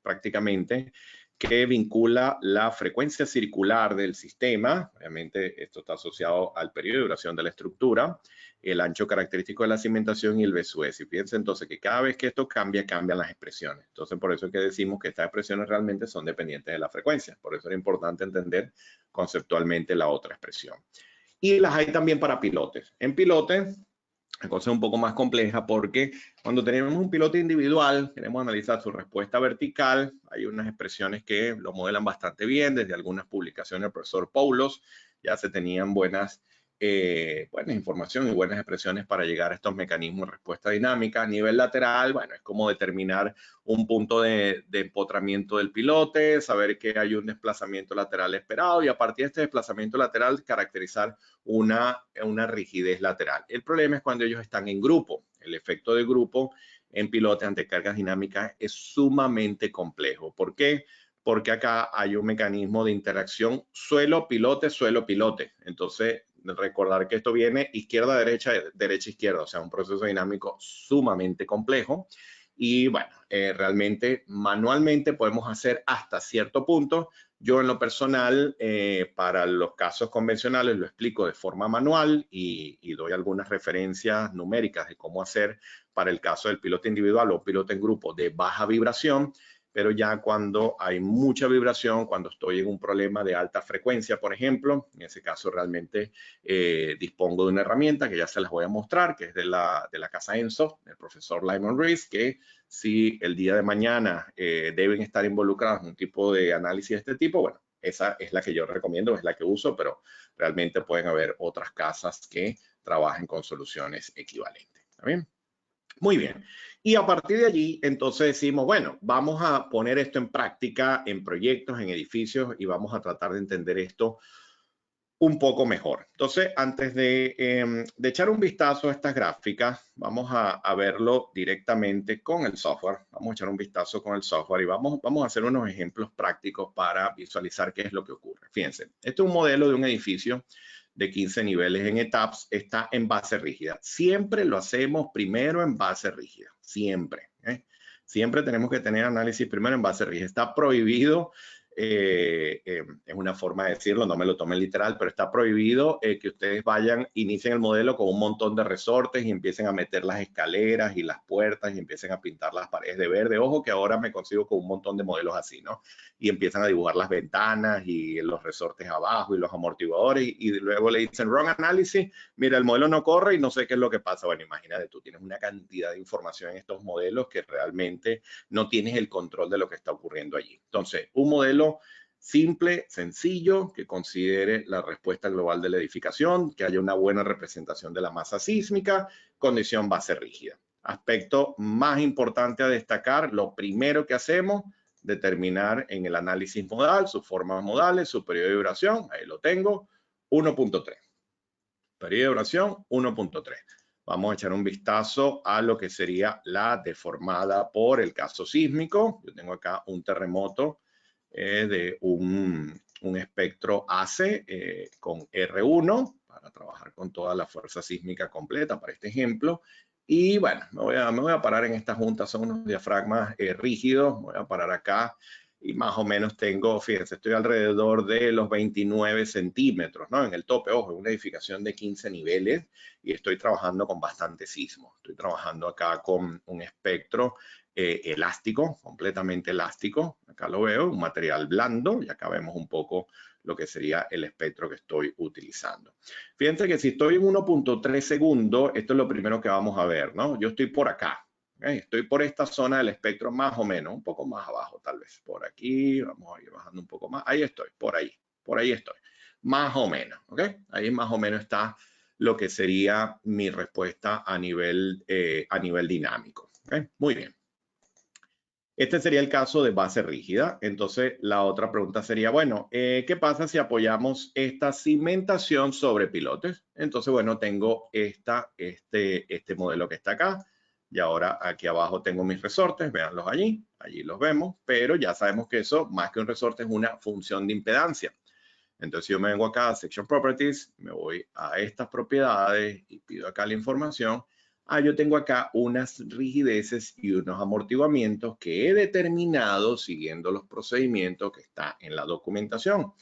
prácticamente, que vincula la frecuencia circular del sistema. Obviamente esto está asociado al periodo de duración de la estructura, el ancho característico de la cimentación y el B sub S. Y fíjense entonces que cada vez que esto cambia, cambian las expresiones. Entonces por eso es que decimos que estas expresiones realmente son dependientes de la frecuencia. Por eso es importante entender conceptualmente la otra expresión. Y las hay también para pilotes. En pilotes, la cosa es un poco más compleja porque cuando tenemos un piloto individual, queremos analizar su respuesta vertical. Hay unas expresiones que lo modelan bastante bien. Desde algunas publicaciones del profesor Poulos ya se tenían buenas información y buenas expresiones para llegar a estos mecanismos de respuesta dinámica. A nivel lateral, bueno, es como determinar un punto de empotramiento del pilote, saber que hay un desplazamiento lateral esperado y a partir de este desplazamiento lateral caracterizar una rigidez lateral. El problema es cuando ellos están en grupo. El efecto de grupo en pilotes ante cargas dinámicas es sumamente complejo. ¿Por qué? Porque acá hay un mecanismo de interacción suelo-pilote, suelo-pilote. Entonces, recordar que esto viene izquierda-derecha, derecha-izquierda, o sea, un proceso dinámico sumamente complejo. Y bueno, realmente manualmente podemos hacer hasta cierto punto. Yo en lo personal, para los casos convencionales, lo explico de forma manual y doy algunas referencias numéricas de cómo hacer para el caso del piloto individual o piloto en grupo de baja vibración. Pero ya cuando hay mucha vibración, cuando estoy en un problema de alta frecuencia, por ejemplo, en ese caso realmente dispongo de una herramienta que ya se las voy a mostrar, que es de la casa ENSO, del profesor Lyman Rees, que si el día de mañana deben estar involucrados en un tipo de análisis de este tipo, bueno, esa es la que yo recomiendo, es la que uso, pero realmente pueden haber otras casas que trabajen con soluciones equivalentes. ¿Está bien? Muy bien. Y a partir de allí, entonces decimos, bueno, vamos a poner esto en práctica en proyectos, en edificios y vamos a tratar de entender esto un poco mejor. Entonces, antes de echar un vistazo a estas gráficas, vamos a verlo directamente con el software. Vamos a echar un vistazo con el software y vamos a hacer unos ejemplos prácticos para visualizar qué es lo que ocurre. Fíjense, este es un modelo de un edificio de 15 niveles en etapas, está en base rígida. Siempre lo hacemos primero en base rígida, siempre. Siempre tenemos que tener análisis primero en base rígida. Está prohibido, es una forma de decirlo, no me lo tomen literal, pero está prohibido que ustedes inicien el modelo con un montón de resortes y empiecen a meter las escaleras y las puertas y empiecen a pintar las paredes de verde. Ojo que ahora me consigo con un montón de modelos así, ¿no? Y empiezan a dibujar las ventanas y los resortes abajo y los amortiguadores y luego le dicen wrong analysis, mira, el modelo no corre y no sé qué es lo que pasa. Bueno, imagínate, tú tienes una cantidad de información en estos modelos que realmente no tienes el control de lo que está ocurriendo allí. Entonces, un modelo simple, sencillo, que considere la respuesta global de la edificación, que haya una buena representación de la masa sísmica, condición base rígida. Aspecto más importante a destacar, lo primero que hacemos, determinar en el análisis modal, sus formas modales, su periodo de duración, ahí lo tengo, 1.3. Periodo de duración, 1.3. Vamos a echar un vistazo a lo que sería la deformada por el caso sísmico. Yo tengo acá un terremoto de un espectro ACE con R1 para trabajar con toda la fuerza sísmica completa para este ejemplo. Y bueno, me voy a parar en esta junta, son unos diafragmas rígidos, me voy a parar acá y más o menos tengo, fíjense, estoy alrededor de los 29 centímetros, ¿no? En el tope, ojo, una edificación de 15 niveles y estoy trabajando con bastante sismo. Estoy trabajando acá con un espectro elástico, completamente elástico. Acá lo veo, un material blando y acá vemos un poco lo que sería el espectro que estoy utilizando. Fíjense que si estoy en 1.3 segundos, esto es lo primero que vamos a ver, ¿no? Yo estoy por acá. ¿Okay? Estoy por esta zona del espectro más o menos, un poco más abajo tal vez. Por aquí, vamos a ir bajando un poco más. Ahí estoy, por ahí estoy. Más o menos, ¿ok? Ahí más o menos está lo que sería mi respuesta a nivel dinámico. ¿Okay? Muy bien. Este sería el caso de base rígida. Entonces, la otra pregunta sería, bueno, ¿qué pasa si apoyamos esta cimentación sobre pilotes? Entonces, bueno, tengo este modelo que está acá. Y ahora aquí abajo tengo mis resortes, véanlos allí los vemos, pero ya sabemos que eso, más que un resorte, es una función de impedancia. Entonces, yo me vengo acá a Section Properties, me voy a estas propiedades y pido acá la información. Yo tengo acá unas rigideces y unos amortiguamientos que he determinado siguiendo los procedimientos que está en la documentación.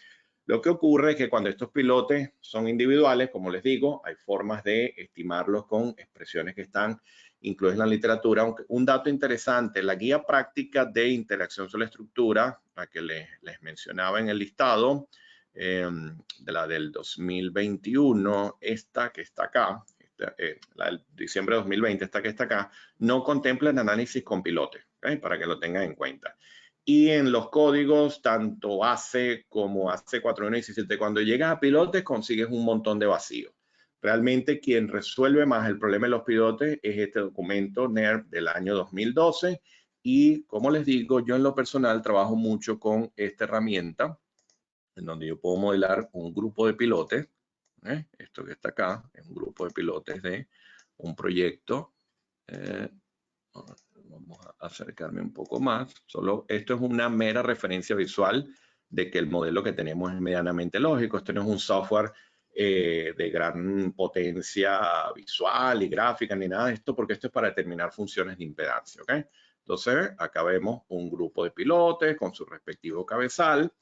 Lo que ocurre es que cuando estos pilotes son individuales, como les digo, hay formas de estimarlos con expresiones que están incluidas en la literatura. Aunque un dato interesante, la guía práctica de interacción sobre la estructura, la que les mencionaba en el listado, de la del 2021, esta que está acá, la del diciembre de 2020, esta que está acá, no contempla el análisis con pilotes, ¿okay? Para que lo tengan en cuenta. Y en los códigos, tanto AC como AC4117, cuando llegas a pilotes consigues un montón de vacíos. Realmente quien resuelve más el problema de los pilotes es este documento NERP del año 2012. Y como les digo, yo en lo personal trabajo mucho con esta herramienta en donde yo puedo modelar un grupo de pilotes. Esto que está acá es un grupo de pilotes de un proyecto. Vamos a acercarme un poco más. Solo esto es una mera referencia visual de que el modelo que tenemos es medianamente lógico. Esto no es un software de gran potencia visual y gráfica ni nada de esto, porque esto es para determinar funciones de impedancia. ¿Okay? Entonces, acá vemos un grupo de pilotes con su respectivo cabezal.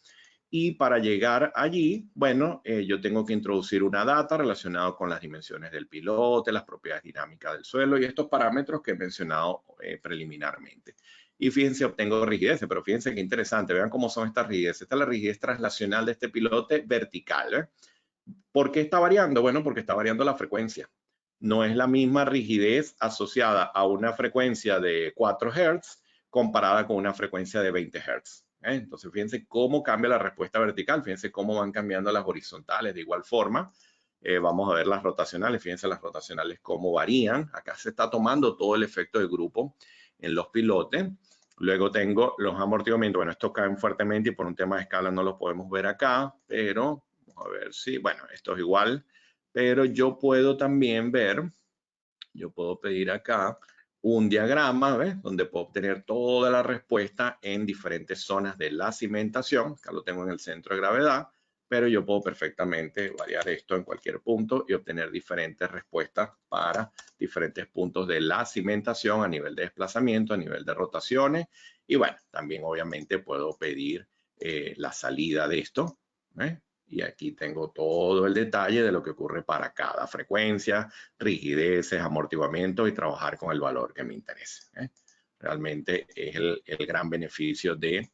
Y para llegar allí, bueno, yo tengo que introducir una data relacionada con las dimensiones del pilote, las propiedades dinámicas del suelo y estos parámetros que he mencionado preliminarmente. Y fíjense, obtengo rigidez, pero fíjense qué interesante. Vean cómo son estas rigideces. Esta es la rigidez translacional de este pilote vertical. ¿Por qué está variando? Bueno, porque está variando la frecuencia. No es la misma rigidez asociada a una frecuencia de 4 Hz comparada con una frecuencia de 20 Hz. Entonces, fíjense cómo cambia la respuesta vertical, fíjense cómo van cambiando las horizontales. De igual forma, vamos a ver las rotacionales, fíjense las rotacionales cómo varían. Acá se está tomando todo el efecto de grupo en los pilotes. Luego tengo los amortiguamientos. Bueno, estos caen fuertemente y por un tema de escala no los podemos ver acá, pero vamos a ver si, bueno, esto es igual, pero yo puedo también ver, yo puedo pedir acá un diagrama, ¿ves? Donde puedo obtener toda la respuesta en diferentes zonas de la cimentación. Acá lo tengo en el centro de gravedad, pero yo puedo perfectamente variar esto en cualquier punto y obtener diferentes respuestas para diferentes puntos de la cimentación a nivel de desplazamiento, a nivel de rotaciones. Y bueno, también obviamente puedo pedir la salida de esto. Y aquí tengo todo el detalle de lo que ocurre para cada frecuencia, rigideces, amortiguamientos y trabajar con el valor que me interese. Realmente es el gran beneficio de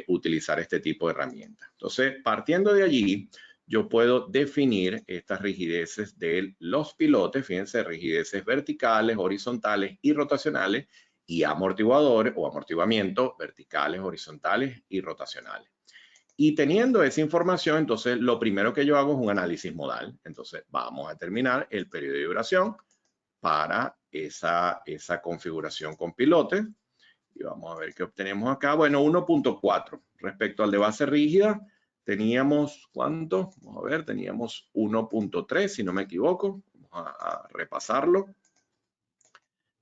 utilizar este tipo de herramientas. Entonces, partiendo de allí, yo puedo definir estas rigideces de los pilotes, fíjense, rigideces verticales, horizontales y rotacionales, y amortiguadores o amortiguamientos verticales, horizontales y rotacionales. Y teniendo esa información, entonces lo primero que yo hago es un análisis modal. Entonces vamos a determinar el periodo de vibración para esa configuración con pilotes. Y vamos a ver qué obtenemos acá. Bueno, 1.4. Respecto al de base rígida, teníamos, ¿cuánto? Vamos a ver, teníamos 1.3, si no me equivoco. Vamos a repasarlo.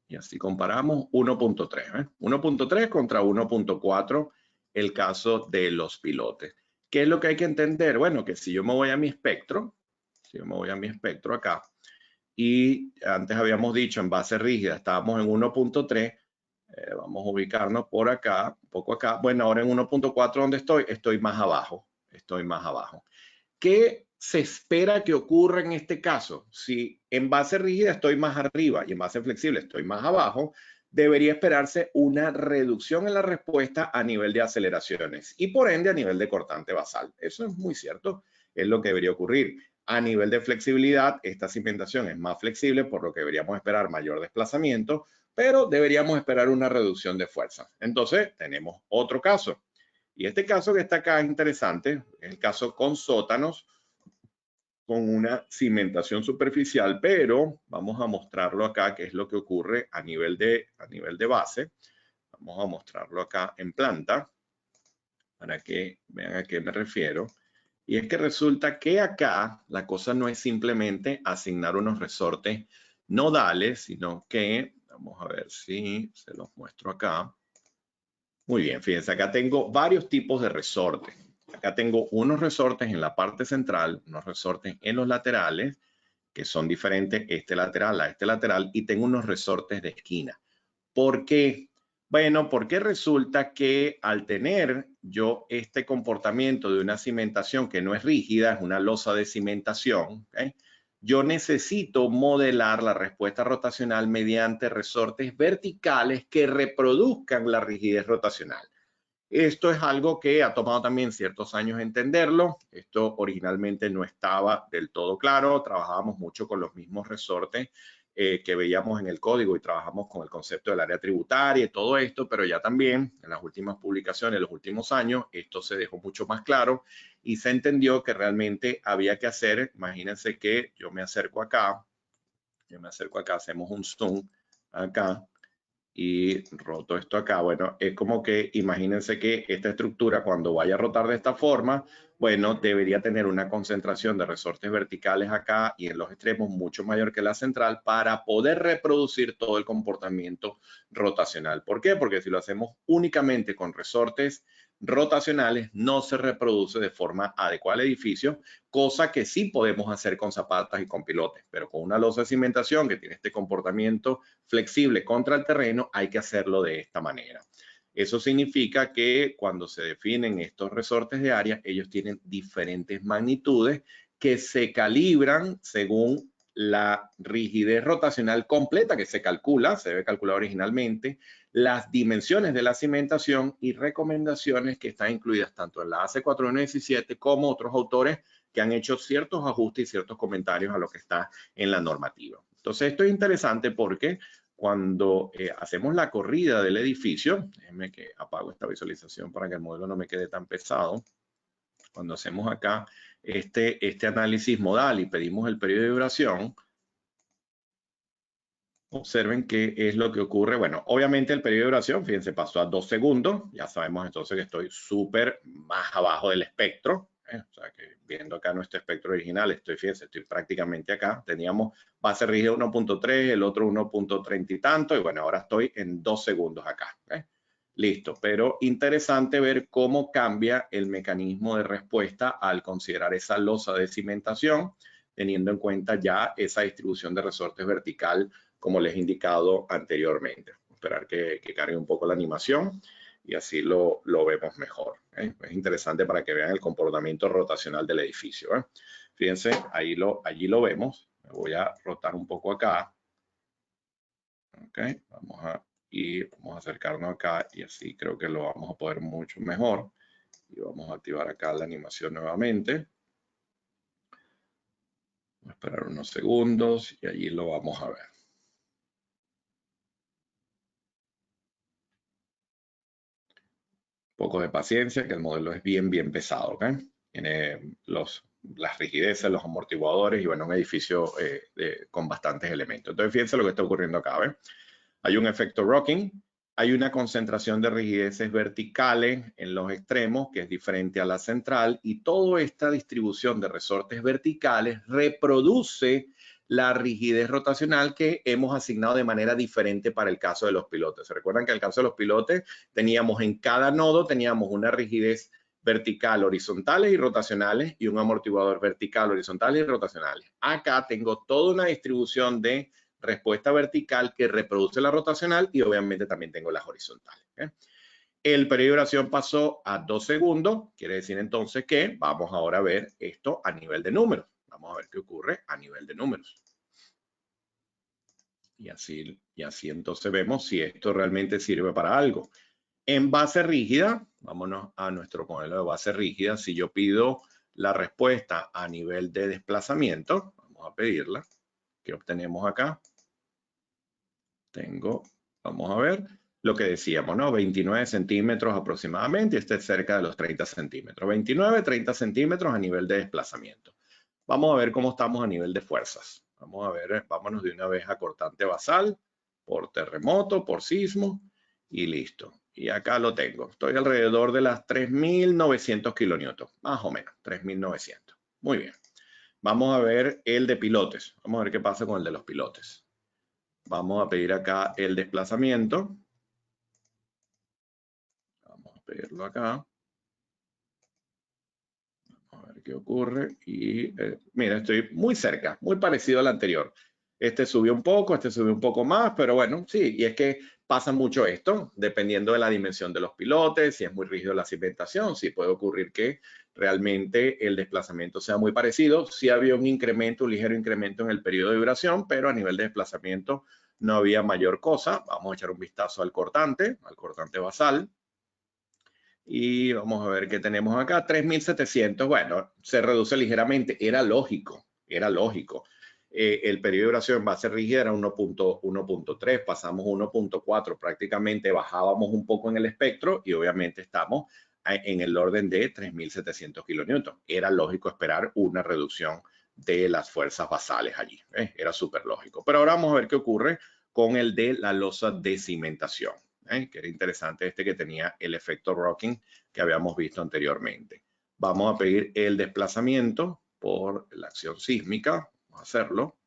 Y así comparamos 1.3. 1.3 contra 1.4, el caso de los pilotes. ¿Qué es lo que hay que entender? Bueno, que si yo me voy a mi espectro, acá, y antes habíamos dicho en base rígida estábamos en 1.3, Vamos a ubicarnos por acá, un poco acá. Bueno, ahora en 1.4 donde estoy más abajo. Estoy más abajo. ¿Qué se espera que ocurra en este caso? Si en base rígida estoy más arriba y en base flexible estoy más abajo, debería esperarse una reducción en la respuesta a nivel de aceleraciones y por ende a nivel de cortante basal. Eso es muy cierto, es lo que debería ocurrir. A nivel de flexibilidad, esta cimentación es más flexible, por lo que deberíamos esperar mayor desplazamiento, pero deberíamos esperar una reducción de fuerza. Entonces, tenemos otro caso. Y este caso que está acá es interesante, es el caso con sótanos, con una cimentación superficial, pero vamos a mostrarlo acá, que es lo que ocurre a nivel de base. Vamos a mostrarlo acá en planta, para que vean a qué me refiero. Y es que resulta que acá la cosa no es simplemente asignar unos resortes nodales, sino que, vamos a ver si se los muestro acá. Muy bien, fíjense, acá tengo varios tipos de resortes. Acá tengo unos resortes en la parte central, unos resortes en los laterales, que son diferentes este lateral a este lateral, y tengo unos resortes de esquina. ¿Por qué? Bueno, porque resulta que al tener yo este comportamiento de una cimentación que no es rígida, es una losa de cimentación, ¿okay? Yo necesito modelar la respuesta rotacional mediante resortes verticales que reproduzcan la rigidez rotacional. Esto es algo que ha tomado también ciertos años entenderlo. Esto originalmente no estaba del todo claro. Trabajábamos mucho con los mismos resortes que veíamos en el código y trabajamos con el concepto del área tributaria y todo esto, pero ya también en las últimas publicaciones, en los últimos años, esto se dejó mucho más claro y se entendió que realmente había que hacer, imagínense que yo me acerco acá, hacemos un zoom acá, y roto esto acá. Bueno, es como que imagínense que esta estructura cuando vaya a rotar de esta forma, bueno, debería tener una concentración de resortes verticales acá y en los extremos mucho mayor que la central para poder reproducir todo el comportamiento rotacional. ¿Por qué? Porque si lo hacemos únicamente con resortes rotacionales, no se reproduce de forma adecuada el edificio, cosa que sí podemos hacer con zapatas y con pilotes, pero con una losa de cimentación que tiene este comportamiento flexible contra el terreno, hay que hacerlo de esta manera. Eso significa que cuando se definen estos resortes de área, ellos tienen diferentes magnitudes que se calibran según la rigidez rotacional completa que se calcula, se debe calcular originalmente, las dimensiones de la cimentación y recomendaciones que están incluidas tanto en la AC4117 como otros autores que han hecho ciertos ajustes y ciertos comentarios a lo que está en la normativa. Entonces, esto es interesante porque cuando hacemos la corrida del edificio, déjenme que apago esta visualización para que el modelo no me quede tan pesado. Cuando hacemos acá este análisis modal y pedimos el periodo de duración, observen qué es lo que ocurre. Bueno, obviamente el periodo de duración, fíjense, pasó a 2 segundos. Ya sabemos entonces que estoy súper más abajo del espectro. O sea que viendo acá nuestro espectro original, fíjense, estoy prácticamente acá. Teníamos base rígida 1.3, el otro 1.30 y tanto. Y bueno, ahora estoy en 2 segundos acá. Listo, pero interesante ver cómo cambia el mecanismo de respuesta al considerar esa losa de cimentación, teniendo en cuenta ya esa distribución de resortes vertical como les he indicado anteriormente. Esperar que cargue un poco la animación y así lo vemos mejor. Es interesante para que vean el comportamiento rotacional del edificio. Fíjense, allí lo vemos. Me voy a rotar un poco acá. Ok, vamos a acercarnos acá y así creo que lo vamos a poder mucho mejor. Y vamos a activar acá la animación nuevamente. Vamos a esperar unos segundos y allí lo vamos a ver. Poco de paciencia, que el modelo es bien pesado, ¿ok? Tiene las rigideces, los amortiguadores y bueno, un edificio con bastantes elementos. Entonces, fíjense lo que está ocurriendo acá, ¿ven? Hay un efecto rocking, hay una concentración de rigideces verticales en los extremos, que es diferente a la central, y toda esta distribución de resortes verticales reproduce la rigidez rotacional que hemos asignado de manera diferente para el caso de los pilotes. ¿Se recuerdan que en el caso de los pilotes teníamos en cada nodo teníamos una rigidez vertical, horizontales y rotacionales y un amortiguador vertical, horizontales y rotacionales? Acá tengo toda una distribución de respuesta vertical que reproduce la rotacional y obviamente también tengo las horizontales. El periodo de duración pasó a 2 segundos, quiere decir entonces que vamos ahora a ver esto a nivel de números. Vamos a ver qué ocurre a nivel de números. Y así entonces vemos si esto realmente sirve para algo. En base rígida, vámonos a nuestro modelo de base rígida. Si yo pido la respuesta a nivel de desplazamiento, vamos a pedirla. ¿Qué obtenemos acá? Vamos a ver lo que decíamos, ¿no? 29 centímetros aproximadamente, y este es cerca de los 30 centímetros. 29, 30 centímetros a nivel de desplazamiento. Vamos a ver cómo estamos a nivel de fuerzas. Vamos a ver, vámonos de una vez a cortante basal, por terremoto, por sismo, y listo. Y acá lo tengo. Estoy alrededor de las 3.900 kilonewtons, más o menos, 3.900. Muy bien. Vamos a ver el de pilotes. Vamos a ver qué pasa con el de los pilotes. Vamos a pedir acá el desplazamiento. Vamos a pedirlo acá. Vamos a ver qué ocurre. Y mira, estoy muy cerca, muy parecido al anterior. Este subió un poco, este subió un poco más, pero bueno, sí, y es que pasa mucho esto, dependiendo de la dimensión de los pilotes, si es muy rígido la cimentación, sí puede ocurrir que realmente el desplazamiento sea muy parecido. Sí había un incremento, un ligero incremento en el periodo de duración, pero a nivel de desplazamiento no había mayor cosa. Vamos a echar un vistazo al cortante basal. Y vamos a ver qué tenemos acá, 3.700. Bueno, se reduce ligeramente, era lógico, era lógico. El periodo de duración en base rígida era 1.3, pasamos 1.4, prácticamente bajábamos un poco en el espectro y obviamente estamos en el orden de 3.700 kilonewtons. Era lógico esperar una reducción de las fuerzas basales allí, era súper lógico. Pero ahora vamos a ver qué ocurre con el de la losa de cimentación. Que era interesante este que tenía el efecto rocking que habíamos visto anteriormente. Vamos a pedir el desplazamiento por la acción sísmica. Vamos a hacerlo.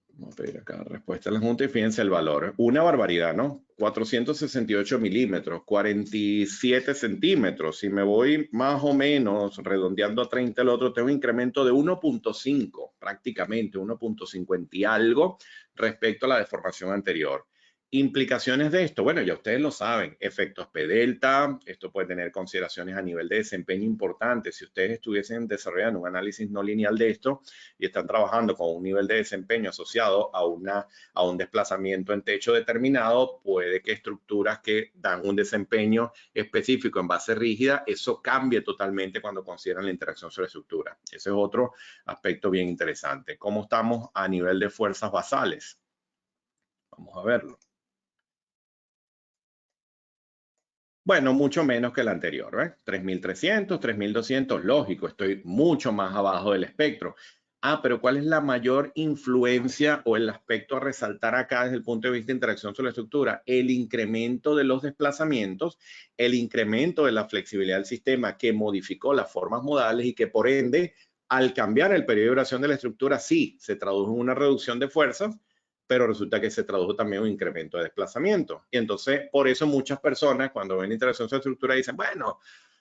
Vamos a pedir acá respuesta a la Junta y fíjense el valor. Una barbaridad, ¿no? 468 milímetros, 47 centímetros. Si me voy más o menos redondeando a 30 el otro, tengo un incremento de 1.5, prácticamente 1.50 y algo respecto a la deformación anterior. Implicaciones de esto, bueno, ya ustedes lo saben, efectos P delta, esto puede tener consideraciones a nivel de desempeño importantes. Si ustedes estuviesen desarrollando un análisis no lineal de esto y están trabajando con un nivel de desempeño asociado a un desplazamiento en techo determinado, puede que estructuras que dan un desempeño específico en base rígida, eso cambie totalmente cuando consideran la interacción sobre estructura. Ese es otro aspecto bien interesante. ¿Cómo estamos a nivel de fuerzas basales? Vamos a verlo. Bueno, mucho menos que el anterior, ¿ves? 3.300, 3.200, lógico, estoy mucho más abajo del espectro. Pero ¿cuál es la mayor influencia o el aspecto a resaltar acá desde el punto de vista de interacción sobre la estructura? El incremento de los desplazamientos, el incremento de la flexibilidad del sistema que modificó las formas modales y que por ende, al cambiar el periodo de duración de la estructura, sí, se tradujo en una reducción de fuerzas, pero resulta que se tradujo también un incremento de desplazamiento. Y entonces, por eso muchas personas cuando ven interacción sobre estructura dicen, bueno,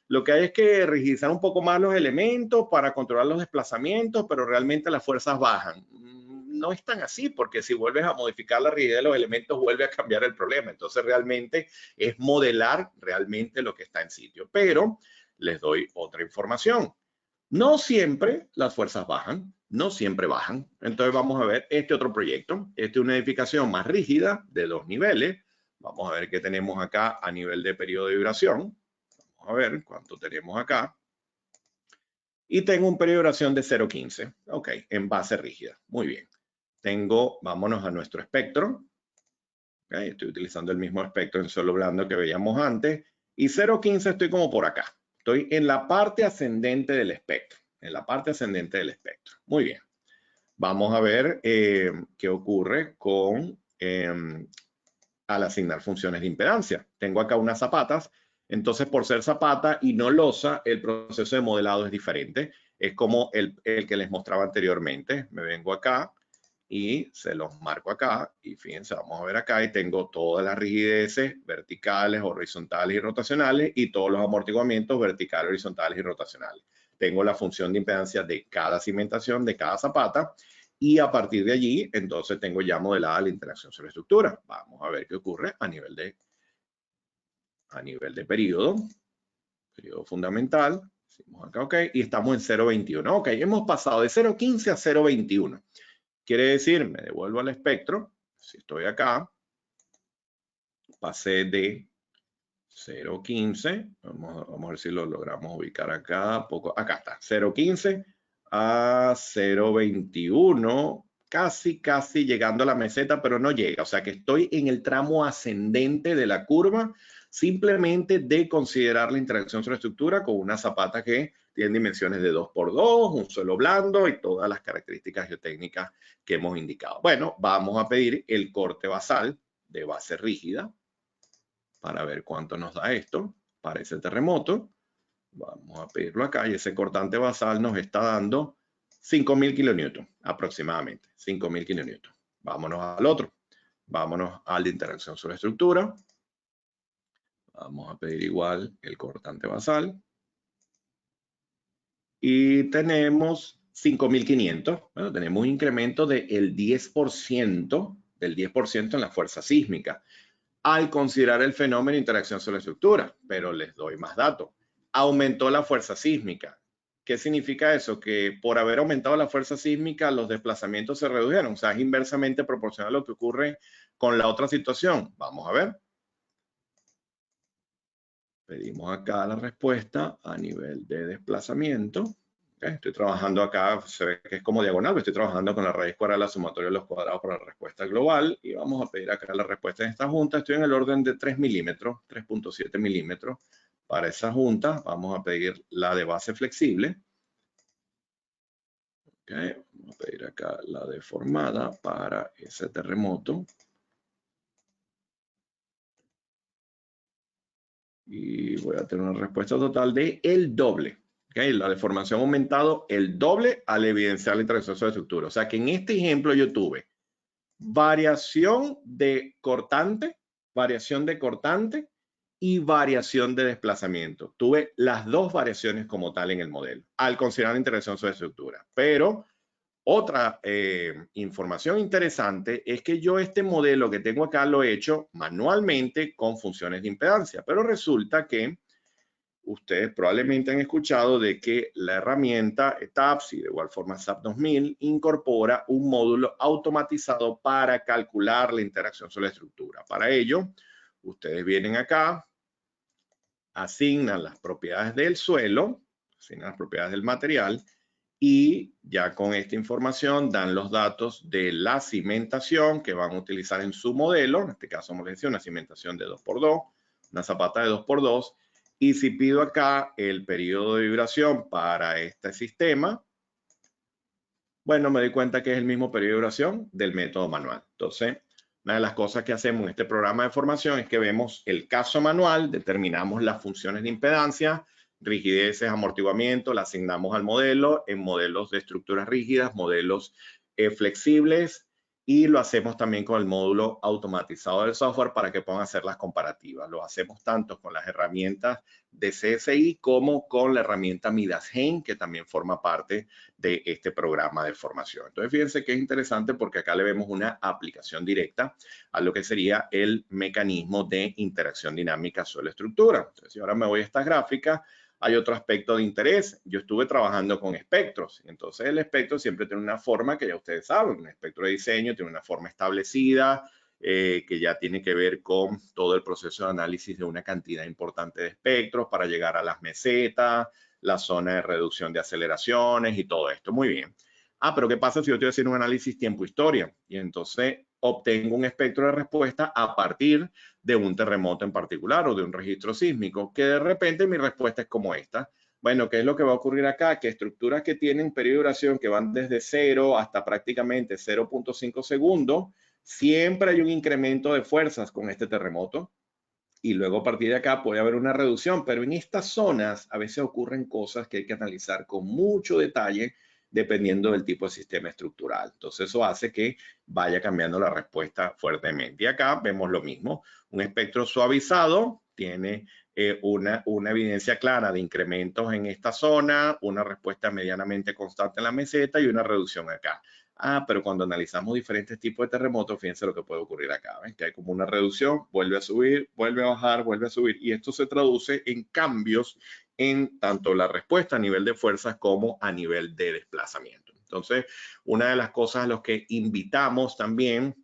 lo que hay es que rigidizar un poco más los elementos para controlar los desplazamientos, pero realmente las fuerzas bajan. No es tan así, porque si vuelves a modificar la rigidez de los elementos, vuelve a cambiar el problema. Entonces, realmente es modelar realmente lo que está en sitio. Pero les doy otra información. No siempre las fuerzas bajan, no siempre bajan. Entonces vamos a ver este otro proyecto. Esta es una edificación más rígida de 2 niveles. Vamos a ver qué tenemos acá a nivel de periodo de duración. Vamos a ver cuánto tenemos acá. Y tengo un periodo de duración de 0.15. Ok, en base rígida. Muy bien. Vámonos a nuestro espectro. Okay, estoy utilizando el mismo espectro en suelo blando que veíamos antes. Y 0.15 estoy como por acá. Estoy en la parte ascendente del espectro. En la parte ascendente del espectro. Muy bien. Vamos a ver qué ocurre al asignar funciones de impedancia. Tengo acá unas zapatas. Entonces, por ser zapata y no losa, el proceso de modelado es diferente. Es como el que les mostraba anteriormente. Me vengo acá y se los marco acá. Y fíjense, vamos a ver acá y tengo todas las rigideces verticales, horizontales y rotacionales y todos los amortiguamientos verticales, horizontales y rotacionales. tengo la función de impedancia de cada cimentación, de cada zapata, y a partir de allí, entonces tengo ya modelada la interacción sobre estructura. Vamos a ver qué ocurre a nivel de periodo fundamental. Decimos acá, ok, y estamos en 0.21. Ok, hemos pasado de 0.15 a 0.21. Quiere decir, me devuelvo al espectro. Si estoy acá, pasé de 0.15, vamos a ver si lo logramos ubicar acá, acá está, 0.15 a 0.21, casi llegando a la meseta, pero no llega, o sea que estoy en el tramo ascendente de la curva, simplemente de considerar la interacción sobre estructura con una zapata que tiene dimensiones de 2x2, un suelo blando y todas las características geotécnicas que hemos indicado. Bueno, vamos a pedir el corte basal de base rígida para ver cuánto nos da esto para ese terremoto. Vamos a pedirlo acá y ese cortante basal nos está dando 5.000 kilonewton aproximadamente, 5.000 kilonewton. Vámonos al otro, vámonos al de interacción sobre estructura. Vamos a pedir igual el cortante basal. Y tenemos 5.500. Bueno, tenemos un incremento del 10% en la fuerza sísmica al considerar el fenómeno de interacción sobre estructura, pero les doy más datos. Aumentó la fuerza sísmica. ¿Qué significa eso? Que por haber aumentado la fuerza sísmica, los desplazamientos se redujeron. O sea, es inversamente proporcional a lo que ocurre con la otra situación. Vamos a ver. Pedimos acá la respuesta a nivel de desplazamiento. Okay. Estoy trabajando acá, se ve que es como diagonal, pero estoy trabajando con la raíz cuadrada de la sumatoria de los cuadrados para la respuesta global. Y vamos a pedir acá la respuesta en esta junta. Estoy en el orden de 3 milímetros, 3.7 milímetros. Para esa junta vamos a pedir la de base flexible. Okay. Vamos a pedir acá la deformada para ese terremoto. Y voy a tener una respuesta total de el doble. Okay, la deformación ha aumentado el doble al evidenciar la interacción sobre estructura. O sea que en este ejemplo yo tuve variación de cortante y variación de desplazamiento. Tuve las dos variaciones como tal en el modelo al considerar la interacción sobre estructura. Pero otra información interesante es que yo este modelo que tengo acá lo he hecho manualmente con funciones de impedancia, pero resulta que ustedes probablemente han escuchado de que la herramienta TAPS y de igual forma SAP 2000 incorpora un módulo automatizado para calcular la interacción sobre la estructura. Para ello, ustedes vienen acá, asignan las propiedades del suelo, asignan las propiedades del material y ya con esta información dan los datos de la cimentación que van a utilizar en su modelo. En este caso, como les decía, una cimentación de 2x2, una zapata de 2x2. Y si pido acá el periodo de vibración para este sistema, bueno, me doy cuenta que es el mismo periodo de vibración del método manual. Entonces, una de las cosas que hacemos en este programa de formación es que vemos el caso manual, determinamos las funciones de impedancia, rigideces, amortiguamiento, la asignamos al modelo en modelos de estructuras rígidas, modelos flexibles, y lo hacemos también con el módulo automatizado del software para que puedan hacer las comparativas. Lo hacemos tanto con las herramientas de CSI como con la herramienta Midasheim, que también forma parte de este programa de formación. Entonces, fíjense que es interesante porque acá le vemos una aplicación directa a lo que sería el mecanismo de interacción dinámica suelo-estructura. Entonces, si ahora me voy a estas gráficas, hay otro aspecto de interés. Yo estuve trabajando con espectros. Entonces, el espectro siempre tiene una forma que ya ustedes saben. Un espectro de diseño tiene una forma establecida que ya tiene que ver con todo el proceso de análisis de una cantidad importante de espectros para llegar a las mesetas, la zona de reducción de aceleraciones y todo esto. Muy bien. Pero ¿qué pasa si yo estoy haciendo un análisis tiempo-historia? Y entonces obtengo un espectro de respuesta a partir de un terremoto en particular o de un registro sísmico, que de repente mi respuesta es como esta. Bueno, ¿qué es lo que va a ocurrir acá? Que estructuras que tienen periodo de duración que van desde 0 hasta prácticamente 0.5 segundos, siempre hay un incremento de fuerzas con este terremoto. Y luego a partir de acá puede haber una reducción, pero en estas zonas a veces ocurren cosas que hay que analizar con mucho detalle dependiendo del tipo de sistema estructural. Entonces eso hace que vaya cambiando la respuesta fuertemente. Y acá vemos lo mismo, un espectro suavizado tiene una evidencia clara de incrementos en esta zona, una respuesta medianamente constante en la meseta y una reducción acá. Pero cuando analizamos diferentes tipos de terremotos, fíjense lo que puede ocurrir acá. ¿Ven? Que hay como una reducción, vuelve a subir, vuelve a bajar, vuelve a subir. Y esto se traduce en cambios en tanto la respuesta a nivel de fuerzas como a nivel de desplazamiento. Entonces, una de las cosas a las que invitamos también,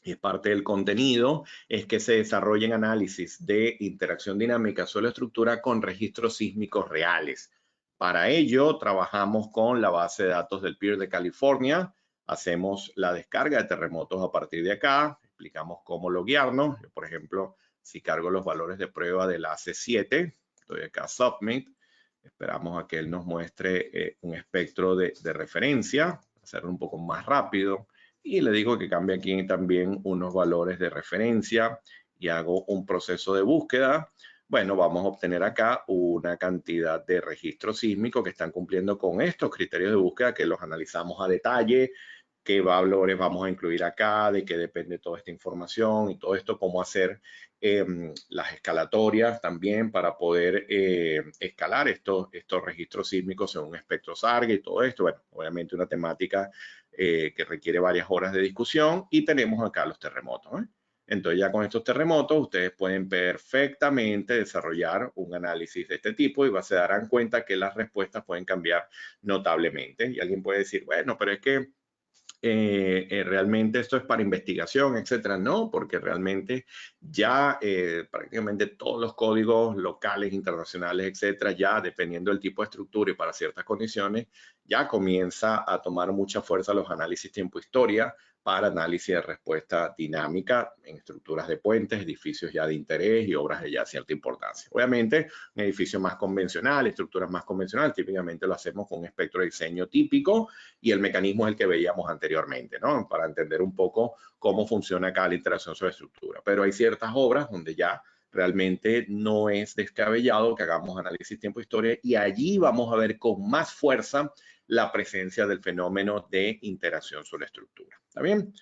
y es parte del contenido, es que se desarrollen análisis de interacción dinámica suelo-estructura con registros sísmicos reales. Para ello, trabajamos con la base de datos del PIR de California, hacemos la descarga de terremotos a partir de acá, explicamos cómo loguearnos. Yo, por ejemplo, si cargo los valores de prueba de la C7, estoy acá Submit, esperamos a que él nos muestre un espectro de referencia, hacerlo un poco más rápido. Y le digo que cambie aquí también unos valores de referencia y hago un proceso de búsqueda. Bueno, vamos a obtener acá una cantidad de registros sísmicos que están cumpliendo con estos criterios de búsqueda que los analizamos a detalle, qué valores vamos a incluir acá, de qué depende toda esta información y todo esto, cómo hacer las escalatorias también para poder escalar estos registros sísmicos según un espectro Sarga y todo esto. Bueno, obviamente una temática que requiere varias horas de discusión, y tenemos acá los terremotos. Entonces ya con estos terremotos ustedes pueden perfectamente desarrollar un análisis de este tipo y se darán cuenta que las respuestas pueden cambiar notablemente. Y alguien puede decir, bueno, pero es que realmente esto es para investigación, etcétera. No, porque realmente ya prácticamente todos los códigos locales, internacionales, etcétera, ya dependiendo del tipo de estructura y para ciertas condiciones, ya comienza a tomar mucha fuerza los análisis tiempo-historia para análisis de respuesta dinámica en estructuras de puentes, edificios ya de interés y obras de ya cierta importancia. Obviamente, un edificio más convencional, estructuras más convencionales, típicamente lo hacemos con un espectro de diseño típico y el mecanismo es el que veíamos anteriormente, ¿no? Para entender un poco cómo funciona acá la interacción sobre estructura. Pero hay ciertas obras donde ya realmente no es descabellado que hagamos análisis tiempo-historia y allí vamos a ver con más fuerza la presencia del fenómeno de interacción sobre estructura. ¿Está bien?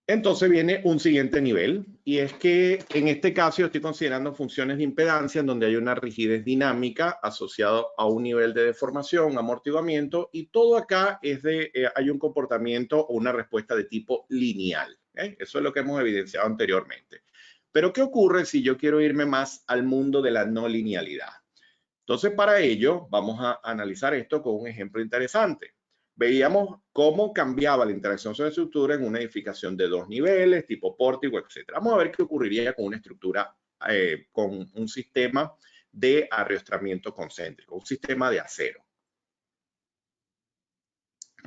Entonces viene un siguiente nivel, y es que en este caso yo estoy considerando funciones de impedancia en donde hay una rigidez dinámica asociada a un nivel de deformación, amortiguamiento, y todo acá es hay un comportamiento o una respuesta de tipo lineal. Eso es lo que hemos evidenciado anteriormente. Pero ¿qué ocurre si yo quiero irme más al mundo de la no linealidad? Entonces, para ello, vamos a analizar esto con un ejemplo interesante. Veíamos cómo cambiaba la interacción sobre estructura en una edificación de 2 niveles, tipo pórtico, etc. Vamos a ver qué ocurriría con una estructura, con un sistema de arrastramiento concéntrico, un sistema de acero.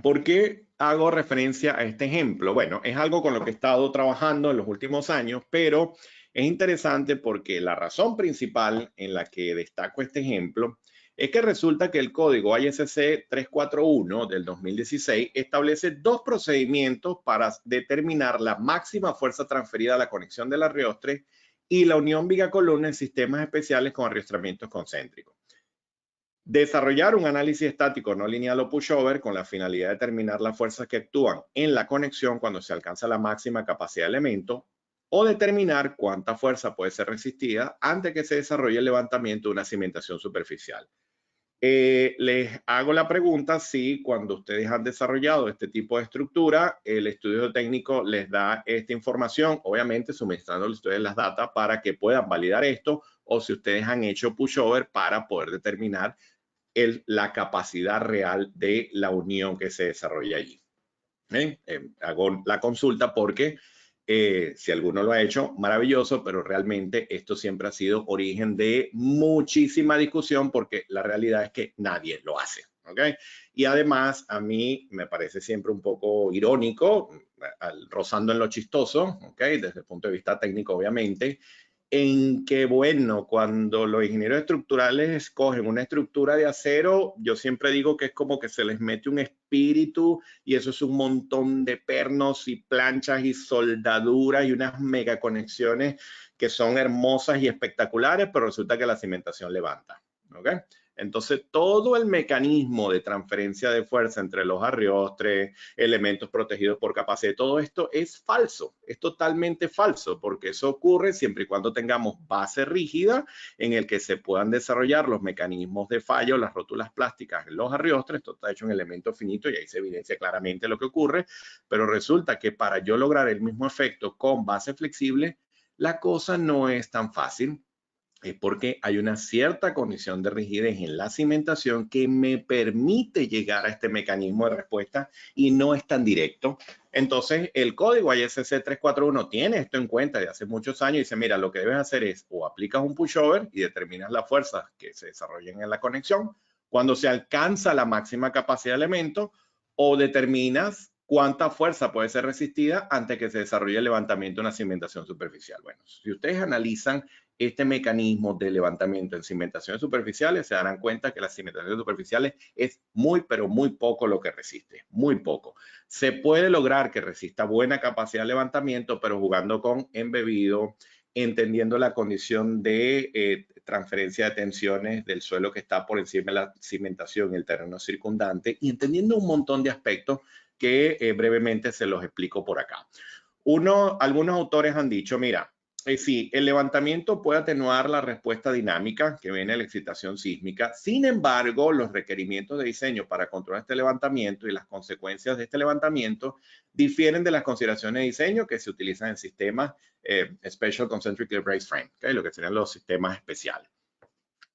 ¿Por qué hago referencia a este ejemplo? Bueno, es algo con lo que he estado trabajando en los últimos años, pero es interesante porque la razón principal en la que destaco este ejemplo es que resulta que el código ISC 341 del 2016 establece dos procedimientos para determinar la máxima fuerza transferida a la conexión del arreostre y la unión viga-columna en sistemas especiales con arrastramientos concéntricos. Desarrollar un análisis estático no lineal o pushover con la finalidad de determinar las fuerzas que actúan en la conexión cuando se alcanza la máxima capacidad de elemento, o determinar cuánta fuerza puede ser resistida antes que se desarrolle el levantamiento de una cimentación superficial. Les hago la pregunta si cuando ustedes han desarrollado este tipo de estructura, el estudio técnico les da esta información, obviamente suministrándoles ustedes las datas para que puedan validar esto, o si ustedes han hecho pushover para poder determinar la capacidad real de la unión que se desarrolla allí. Hago la consulta porque si alguno lo ha hecho, maravilloso, pero realmente esto siempre ha sido origen de muchísima discusión porque la realidad es que nadie lo hace. ¿Okay? Y además a mí me parece siempre un poco irónico, rozando en lo chistoso, ¿okay? Desde el punto de vista técnico obviamente, en que, bueno, cuando los ingenieros estructurales escogen una estructura de acero, yo siempre digo que es como que se les mete un espíritu y eso es un montón de pernos y planchas y soldaduras y unas mega conexiones que son hermosas y espectaculares, pero resulta que la cimentación levanta. ¿Okay? Entonces, todo el mecanismo de transferencia de fuerza entre los arriostres, elementos protegidos por capacidad, todo esto es falso, es totalmente falso, porque eso ocurre siempre y cuando tengamos base rígida en el que se puedan desarrollar los mecanismos de fallo, las rótulas plásticas en los arriostres. Esto está hecho en elementos finitos y ahí se evidencia claramente lo que ocurre, pero resulta que para yo lograr el mismo efecto con base flexible, la cosa no es tan fácil. Es porque hay una cierta condición de rigidez en la cimentación que me permite llegar a este mecanismo de respuesta y no es tan directo. Entonces, el código ISC 341 tiene esto en cuenta de hace muchos años y dice, mira, lo que debes hacer es o aplicas un pushover y determinas las fuerzas que se desarrollen en la conexión cuando se alcanza la máxima capacidad de elemento, o determinas cuánta fuerza puede ser resistida antes que se desarrolle el levantamiento de una cimentación superficial. Bueno, si ustedes analizan este mecanismo de levantamiento en cimentaciones superficiales, se darán cuenta que las cimentaciones superficiales es muy, pero muy poco lo que resiste, muy poco. Se puede lograr que resista buena capacidad de levantamiento, pero jugando con embebido, entendiendo la condición de transferencia de tensiones del suelo que está por encima de la cimentación y el terreno circundante, y entendiendo un montón de aspectos que brevemente se los explico por acá. Algunos autores han dicho, mira, sí, el levantamiento puede atenuar la respuesta dinámica que viene de la excitación sísmica. Sin embargo, los requerimientos de diseño para controlar este levantamiento y las consecuencias de este levantamiento difieren de las consideraciones de diseño que se utilizan en sistemas Special Concentrically Braced Frame, ¿okay? Lo que serían los sistemas especiales.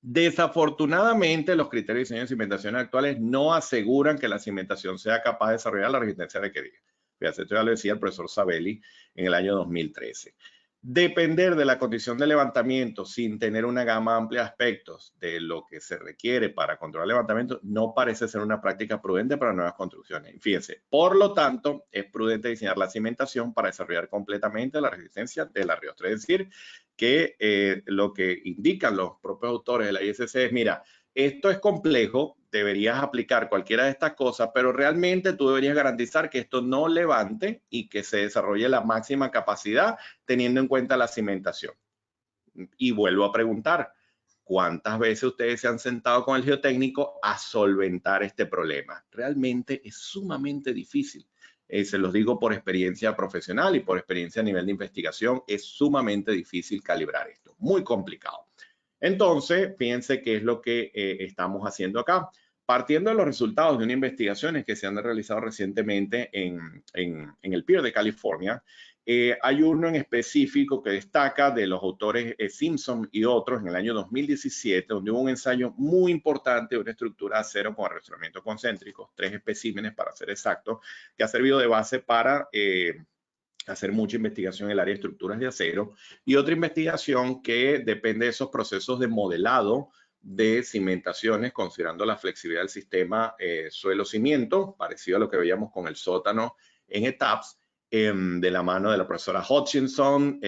Desafortunadamente, los criterios de diseño de cimentaciones actuales no aseguran que la cimentación sea capaz de desarrollar la resistencia requerida. Fíjate, esto ya lo decía el profesor Sabelli en el año 2013. Depender de la condición de levantamiento sin tener una gama amplia de aspectos de lo que se requiere para controlar el levantamiento no parece ser una práctica prudente para nuevas construcciones. Fíjense, por lo tanto, es prudente diseñar la cimentación para desarrollar completamente la resistencia del arriostre. Es decir, que lo que indican los propios autores de la ISC es, mira, esto es complejo, deberías aplicar cualquiera de estas cosas, pero realmente tú deberías garantizar que esto no levante y que se desarrolle la máxima capacidad teniendo en cuenta la cimentación. Y vuelvo a preguntar, ¿cuántas veces ustedes se han sentado con el geotécnico a solventar este problema? Realmente es sumamente difícil. Se los digo por experiencia profesional y por experiencia a nivel de investigación, es sumamente difícil calibrar esto, muy complicado. Entonces, fíjense qué es lo que estamos haciendo acá. Partiendo de los resultados de unas investigaciones que se han realizado recientemente en el PIR de California, hay uno en específico que destaca de los autores Simpson y otros en el año 2017, donde hubo un ensayo muy importante de una estructura de acero con arrastramientos concéntricos, 3 especímenes para ser exactos, que ha servido de base para hacer mucha investigación en el área de estructuras de acero, y otra investigación que depende de esos procesos de modelado de cimentaciones, considerando la flexibilidad del sistema suelo-cimiento, parecido a lo que veíamos con el sótano en ETAPS, de la mano de la profesora Hutchinson,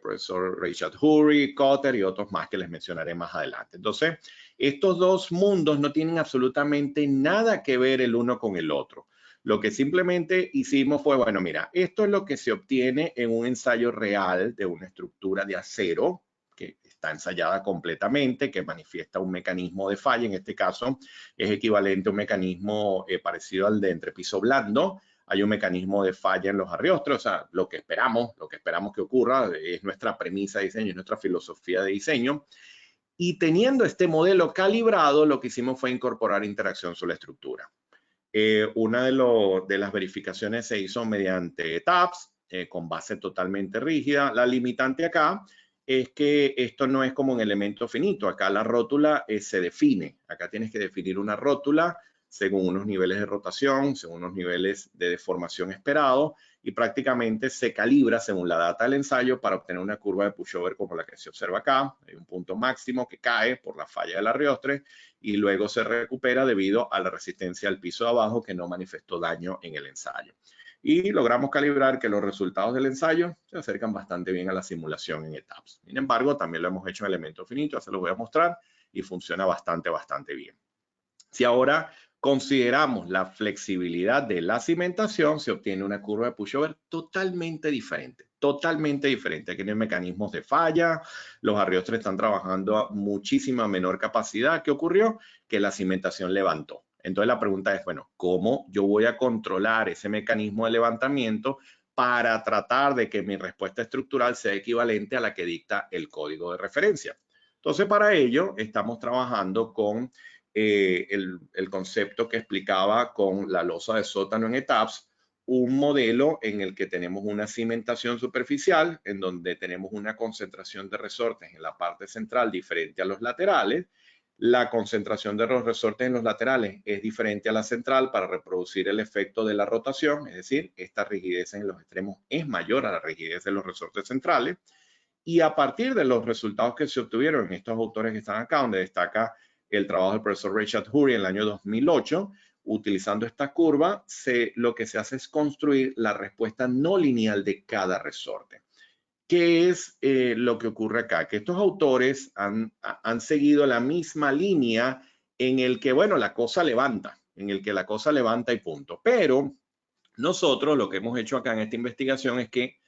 profesor Richard Hurry, Cotter y otros más que les mencionaré más adelante. Entonces, estos dos mundos no tienen absolutamente nada que ver el uno con el otro. Lo que simplemente hicimos fue, bueno, mira, esto es lo que se obtiene en un ensayo real de una estructura de acero que está ensayada completamente, que manifiesta un mecanismo de falla. En este caso es equivalente a un mecanismo parecido al de entrepiso blando. Hay un mecanismo de falla en los arriostres, o sea, lo que esperamos que ocurra, es nuestra premisa de diseño, es nuestra filosofía de diseño. Y teniendo este modelo calibrado, lo que hicimos fue incorporar interacción sobre la estructura. Una de las verificaciones se hizo mediante TAPS, con base totalmente rígida. La limitante acá es que esto no es como un elemento finito. Acá la rótula se define. Acá tienes que definir una rótula según unos niveles de rotación, según unos niveles de deformación esperados, y prácticamente se calibra según la data del ensayo para obtener una curva de pushover como la que se observa acá. Hay un punto máximo que cae por la falla del arriostre y luego se recupera debido a la resistencia al piso de abajo que no manifestó daño en el ensayo. Y logramos calibrar que los resultados del ensayo se acercan bastante bien a la simulación en etapas. Sin embargo, también lo hemos hecho en elementos finitos, ya se los voy a mostrar, y funciona bastante bien. Si ahora consideramos la flexibilidad de la cimentación, se obtiene una curva de pushover totalmente diferente. Aquí no hay mecanismos de falla, los arriostres están trabajando a muchísima menor capacidad. ¿Qué ocurrió? que la cimentación levantó. Entonces la pregunta es, bueno, ¿cómo yo voy a controlar ese mecanismo de levantamiento para tratar de que mi respuesta estructural sea equivalente a la que dicta el código de referencia? Entonces, para ello, estamos trabajando con el concepto que explicaba con la losa de sótano en ETABS, un modelo en el que tenemos una cimentación superficial, en donde tenemos una concentración de resortes en la parte central diferente a los laterales. La concentración de los resortes en los laterales es diferente a la central para reproducir el efecto de la rotación, es decir, esta rigidez en los extremos es mayor a la rigidez de los resortes centrales. Y a partir de los resultados que se obtuvieron en estos autores que están acá, donde destaca el trabajo del profesor Ray Chaudhuri en el año 2008, utilizando esta curva, lo que se hace es construir la respuesta no lineal de cada resorte. ¿Qué es lo que ocurre acá? Que estos autores han seguido la misma línea en el que, bueno, la cosa levanta, y punto. Pero nosotros lo que hemos hecho acá en esta investigación es que,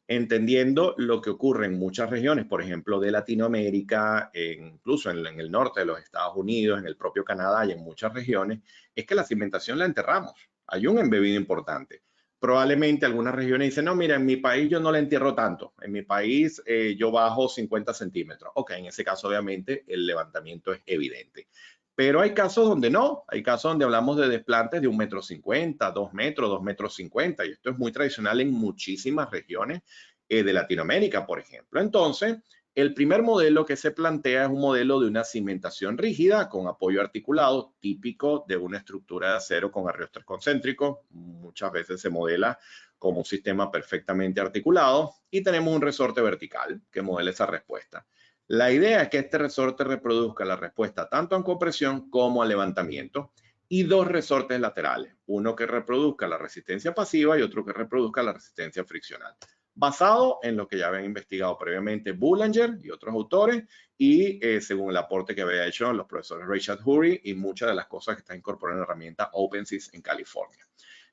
entendiendo lo que ocurre en muchas regiones, por ejemplo, de Latinoamérica, incluso en el norte de los Estados Unidos, en el propio Canadá y en muchas regiones, es que la cimentación la enterramos. Hay un embebido importante. Probablemente algunas regiones dicen, no, mira, en mi país yo no la entierro tanto. En mi país yo bajo 50 centímetros. Ok, en ese caso obviamente el levantamiento es evidente. Pero hay casos donde no, hay casos donde hablamos de desplantes de 1,50 m, 2 metros, 2,50 m, y esto es muy tradicional en muchísimas regiones de Latinoamérica, por ejemplo. Entonces, el primer modelo que se plantea es un modelo de una cimentación rígida con apoyo articulado, típico de una estructura de acero con arrestos concéntricos. Muchas veces se modela como un sistema perfectamente articulado y tenemos un resorte vertical que modela esa respuesta. La idea es que este resorte reproduzca la respuesta tanto en compresión como a levantamiento y dos resortes laterales, uno que reproduzca la resistencia pasiva y otro que reproduzca la resistencia friccional, basado en lo que ya habían investigado previamente Boulanger y otros autores y según el aporte que había hecho los profesores Ray Chaudhuri y muchas de las cosas que está incorporando en la herramienta OpenSys en California.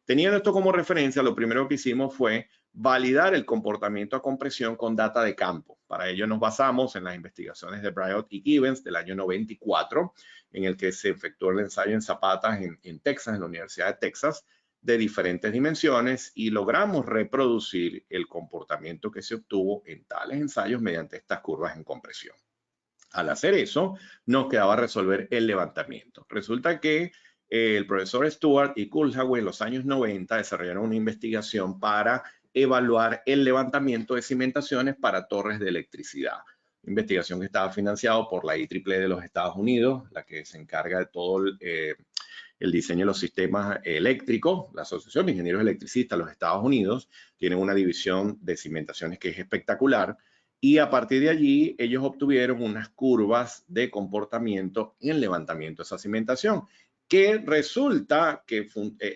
Teniendo esto como referencia, lo primero que hicimos fue validar el comportamiento a compresión con data de campo. Para ello nos basamos en las investigaciones de Bryant y Gibbons del año 94, en el que se efectuó el ensayo en zapatas en Texas, en la Universidad de Texas, de diferentes dimensiones y logramos reproducir el comportamiento que se obtuvo en tales ensayos mediante estas curvas en compresión. Al hacer eso, nos quedaba resolver el levantamiento. Resulta que el profesor Stewart y Kuhlhauer en los años 90 desarrollaron una investigación para evaluar el levantamiento de cimentaciones para torres de electricidad. Investigación que estaba financiada por la IEEE de los Estados Unidos, la que se encarga de todo el diseño de los sistemas eléctricos. La Asociación de Ingenieros Electricistas de los Estados Unidos tiene una división de cimentaciones que es espectacular. Y a partir de allí, ellos obtuvieron unas curvas de comportamiento en el levantamiento de esa cimentación, que resulta que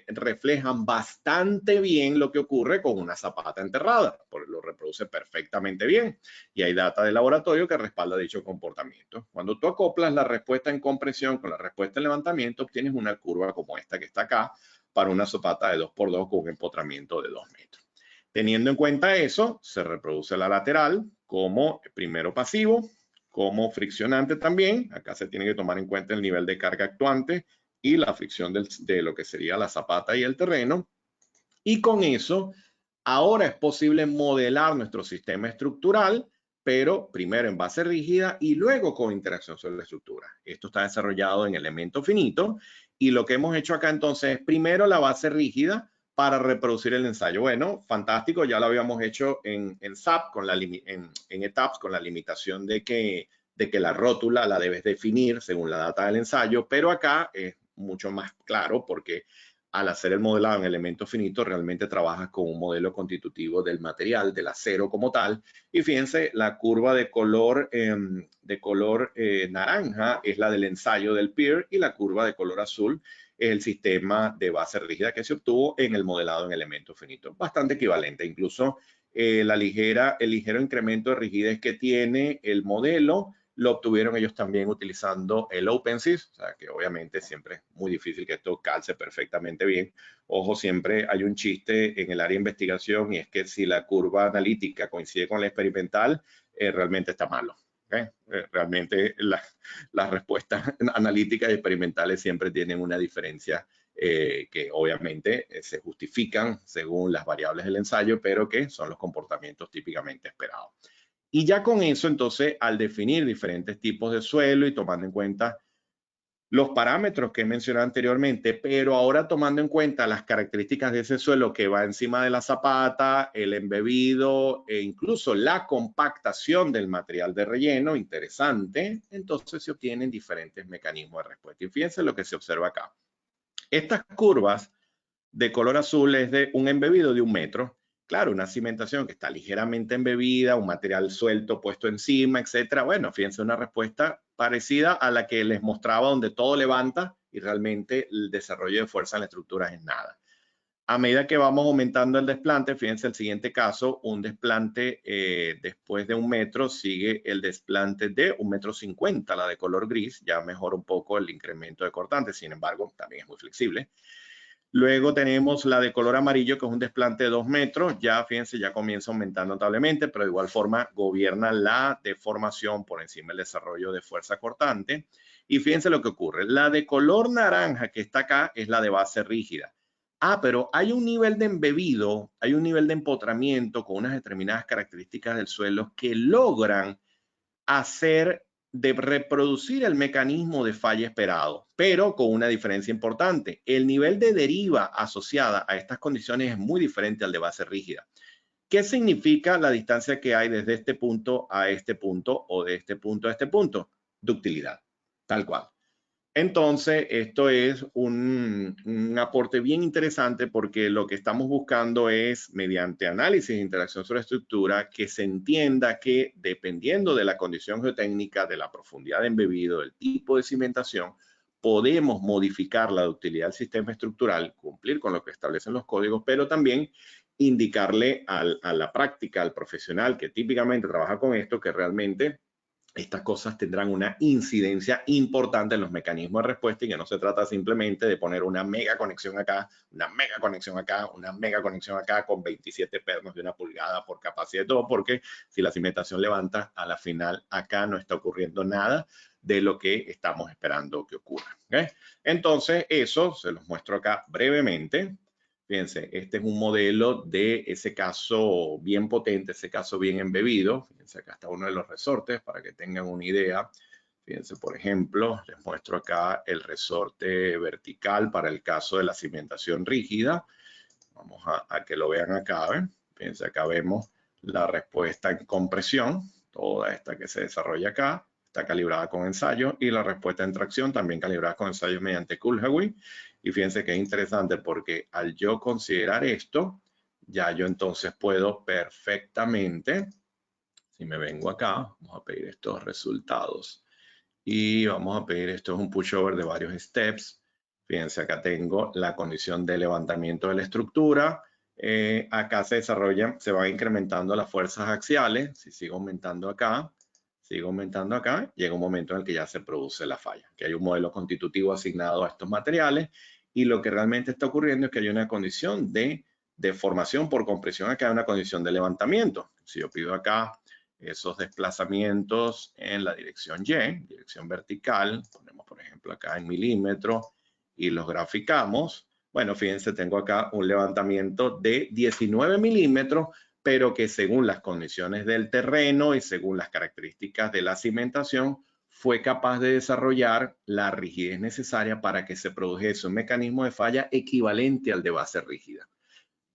reflejan bastante bien lo que ocurre con una zapata enterrada, porque lo reproduce perfectamente bien. Y hay data de laboratorio que respalda dicho comportamiento. Cuando tú acoplas la respuesta en compresión con la respuesta en levantamiento, obtienes una curva como esta que está acá para una zapata de 2x2 con un empotramiento de 2 metros. Teniendo en cuenta eso, se reproduce la lateral como primero pasivo, como friccionante también. Acá se tiene que tomar en cuenta el nivel de carga actuante y la fricción de lo que sería la zapata y el terreno. Y con eso, ahora es posible modelar nuestro sistema estructural, pero primero en base rígida y luego con interacción sobre la estructura. Esto está desarrollado en elemento finito y lo que hemos hecho acá entonces es primero la base rígida para reproducir el ensayo. Bueno, fantástico, ya lo habíamos hecho en SAP, en ETABS, con la limitación de que la rótula la debes definir según la data del ensayo, pero acá es mucho más claro porque al hacer el modelado en elemento finito, realmente trabajas con un modelo constitutivo del material, del acero como tal. Y fíjense, la curva de color naranja es la del ensayo del PIR y la curva de color azul es el sistema de base rígida que se obtuvo en el modelado en elemento finito. Bastante equivalente, incluso el ligero incremento de rigidez que tiene el modelo lo obtuvieron ellos también utilizando el OpenSys, o sea que obviamente siempre es muy difícil que esto calce perfectamente bien. Ojo, siempre hay un chiste en el área de investigación y es que si la curva analítica coincide con la experimental, realmente está malo. ¿Okay? Realmente las respuestas analíticas y experimentales siempre tienen una diferencia que obviamente se justifican según las variables del ensayo, pero que son los comportamientos típicamente esperados. Y ya con eso, entonces, al definir diferentes tipos de suelo y tomando en cuenta los parámetros que he mencionado anteriormente, pero ahora tomando en cuenta las características de ese suelo que va encima de la zapata, el embebido e incluso la compactación del material de relleno, interesante, entonces se obtienen diferentes mecanismos de respuesta. Y fíjense lo que se observa acá. Estas curvas de color azul es de un embebido de 1 metro. Claro, una cimentación que está ligeramente embebida, un material suelto puesto encima, etcétera. Bueno, fíjense, una respuesta parecida a la que les mostraba, donde todo levanta y realmente el desarrollo de fuerza en la estructura es nada. A medida que vamos aumentando el desplante, fíjense el siguiente caso, un desplante después de 1 metro sigue el desplante de 1,50 m, la de color gris, ya mejora un poco el incremento de cortante, sin embargo, también es muy flexible. Luego tenemos la de color amarillo, que es un desplante de 2 metros. Ya, fíjense, ya comienza aumentando notablemente, pero de igual forma gobierna la deformación por encima del desarrollo de fuerza cortante. Y fíjense lo que ocurre. La de color naranja que está acá es la de base rígida. Pero hay un nivel de embebido, hay un nivel de empotramiento con unas determinadas características del suelo que logran hacer de reproducir el mecanismo de falla esperado, pero con una diferencia importante. El nivel de deriva asociada a estas condiciones es muy diferente al de base rígida. ¿Qué significa la distancia que hay desde este punto a este punto o de este punto a este punto? Ductilidad, tal cual. Entonces, esto es un aporte bien interesante porque lo que estamos buscando es, mediante análisis de interacción sobre estructura, que se entienda que dependiendo de la condición geotécnica, de la profundidad de embebido, del tipo de cimentación, podemos modificar la ductilidad del sistema estructural, cumplir con lo que establecen los códigos, pero también indicarle a la práctica, al profesional que típicamente trabaja con esto, que realmente estas cosas tendrán una incidencia importante en los mecanismos de respuesta y que no se trata simplemente de poner una mega conexión acá, una mega conexión acá, una mega conexión acá con 27 pernos de 1 pulgada por capacidad de todo, porque si la cimentación levanta, a la final acá no está ocurriendo nada de lo que estamos esperando que ocurra. ¿Okay? Entonces, eso se los muestro acá brevemente. Fíjense, este es un modelo de ese caso bien potente, ese caso bien embebido. Fíjense, acá está uno de los resortes para que tengan una idea. Fíjense, por ejemplo, les muestro acá el resorte vertical para el caso de la cimentación rígida. Vamos a que lo vean acá. ¿Ven? Fíjense, acá vemos la respuesta en compresión, toda esta que se desarrolla acá. Está calibrada con ensayo y la respuesta en tracción también calibrada con ensayos mediante Kulhauer. Y fíjense que es interesante porque al yo considerar esto, ya yo entonces puedo perfectamente, si me vengo acá, vamos a pedir estos resultados y vamos a pedir, esto es un pushover de varios steps. Fíjense, acá tengo la condición de levantamiento de la estructura. Acá se desarrollan, se van incrementando las fuerzas axiales. Si sigo aumentando acá, llega un momento en el que ya se produce la falla, que hay un modelo constitutivo asignado a estos materiales y lo que realmente está ocurriendo es que hay una condición de deformación por compresión, acá hay una condición de levantamiento. Si yo pido acá esos desplazamientos en la dirección Y, dirección vertical, ponemos por ejemplo acá en milímetros y los graficamos. Bueno, fíjense, tengo acá un levantamiento de 19 milímetros, pero que según las condiciones del terreno y según las características de la cimentación, fue capaz de desarrollar la rigidez necesaria para que se produjese un mecanismo de falla equivalente al de base rígida,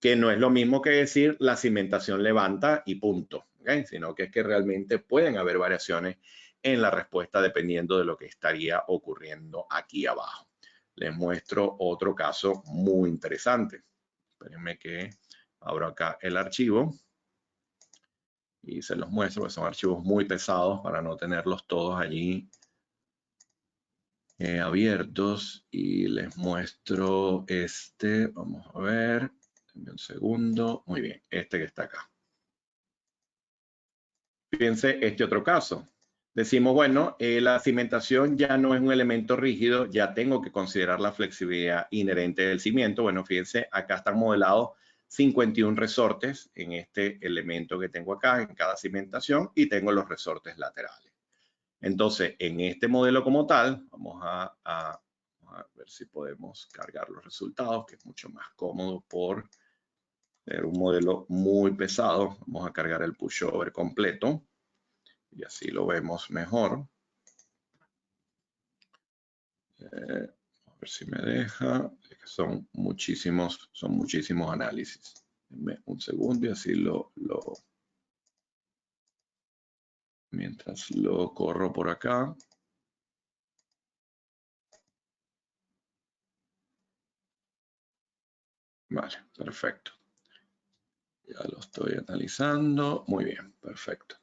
que no es lo mismo que decir la cimentación levanta y punto, ¿okay? Sino que es que realmente pueden haber variaciones en la respuesta dependiendo de lo que estaría ocurriendo aquí abajo. Les muestro otro caso muy interesante. Espérenme que abro acá el archivo y se los muestro, porque son archivos muy pesados para no tenerlos todos allí abiertos. Y les muestro este, vamos a ver, un segundo, muy bien, este que está acá. Fíjense este otro caso. Decimos, bueno, la cimentación ya no es un elemento rígido, ya tengo que considerar la flexibilidad inherente del cimiento. Bueno, fíjense, acá están modelados 51 resortes en este elemento que tengo acá, en cada cimentación, y tengo los resortes laterales. Entonces, en este modelo como tal, vamos a ver si podemos cargar los resultados, que es mucho más cómodo por ser un modelo muy pesado. Vamos a cargar el pushover completo y así lo vemos mejor. A ver si me deja. Es que son muchísimos análisis. Denme un segundo y así mientras lo corro por acá. Vale, perfecto. Ya lo estoy analizando. Muy bien, perfecto.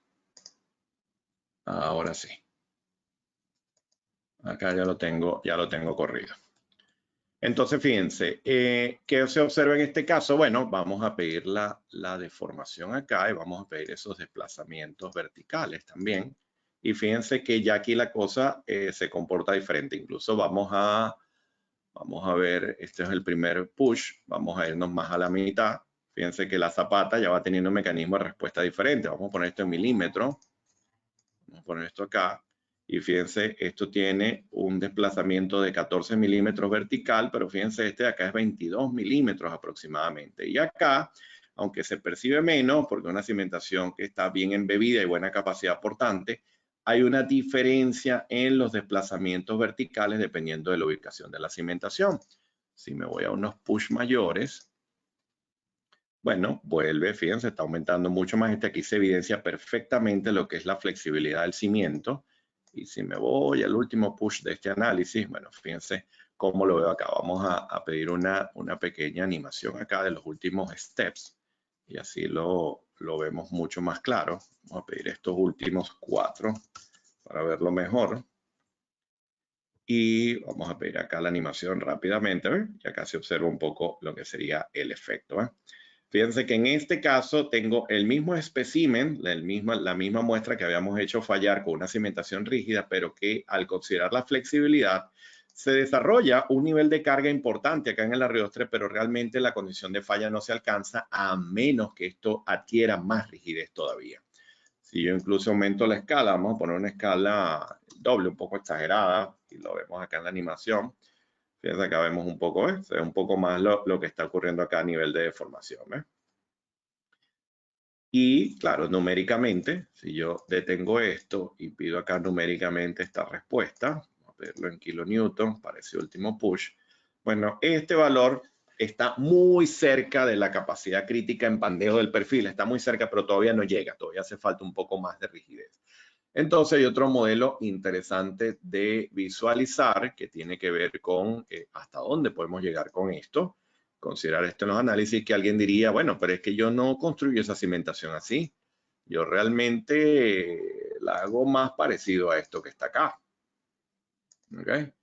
Ahora sí. Acá ya lo tengo corrido. Entonces, fíjense, ¿qué se observa en este caso? Bueno, vamos a pedir la deformación acá y vamos a pedir esos desplazamientos verticales también. Y fíjense que ya aquí la cosa se comporta diferente. Incluso vamos a ver, este es el primer push, vamos a irnos más a la mitad. Fíjense que la zapata ya va teniendo un mecanismo de respuesta diferente. Vamos a poner esto en milímetros. Vamos a poner esto acá. Y fíjense, esto tiene un desplazamiento de 14 milímetros vertical, pero fíjense, este de acá es 22 milímetros aproximadamente. Y acá, aunque se percibe menos, porque es una cimentación que está bien embebida y buena capacidad portante, hay una diferencia en los desplazamientos verticales dependiendo de la ubicación de la cimentación. Si me voy a unos push mayores, bueno, vuelve, fíjense, está aumentando mucho más. Aquí se evidencia perfectamente lo que es la flexibilidad del cimiento. Y si me voy al último push de este análisis, bueno, fíjense cómo lo veo acá. Vamos a pedir una pequeña animación acá de los últimos steps. Y así lo vemos mucho más claro. Vamos a pedir estos últimos 4 para verlo mejor. Y vamos a pedir acá la animación rápidamente, ¿ves? Y acá se observa un poco lo que sería el efecto, ¿ves? Fíjense que en este caso tengo el mismo espécimen, la misma muestra que habíamos hecho fallar con una cimentación rígida, pero que al considerar la flexibilidad se desarrolla un nivel de carga importante acá en el arreostre, pero realmente la condición de falla no se alcanza a menos que esto adquiera más rigidez todavía. Si yo incluso aumento la escala, vamos a poner una escala doble, un poco exagerada, y lo vemos acá en la animación. Fíjense, acá vemos un poco, se ve un poco más lo que está ocurriendo acá a nivel de deformación. Y claro, numéricamente, si yo detengo esto y pido acá numéricamente esta respuesta, vamos a verlo en kilonewton para ese último push, bueno, este valor está muy cerca de la capacidad crítica en pandeo del perfil, está muy cerca, pero todavía no llega, todavía hace falta un poco más de rigidez. Entonces hay otro modelo interesante de visualizar que tiene que ver con hasta dónde podemos llegar con esto. Considerar esto en los análisis, que alguien diría, bueno, pero es que yo no construyo esa cimentación así. Yo realmente la hago más parecido a esto que está acá. ¿Ok?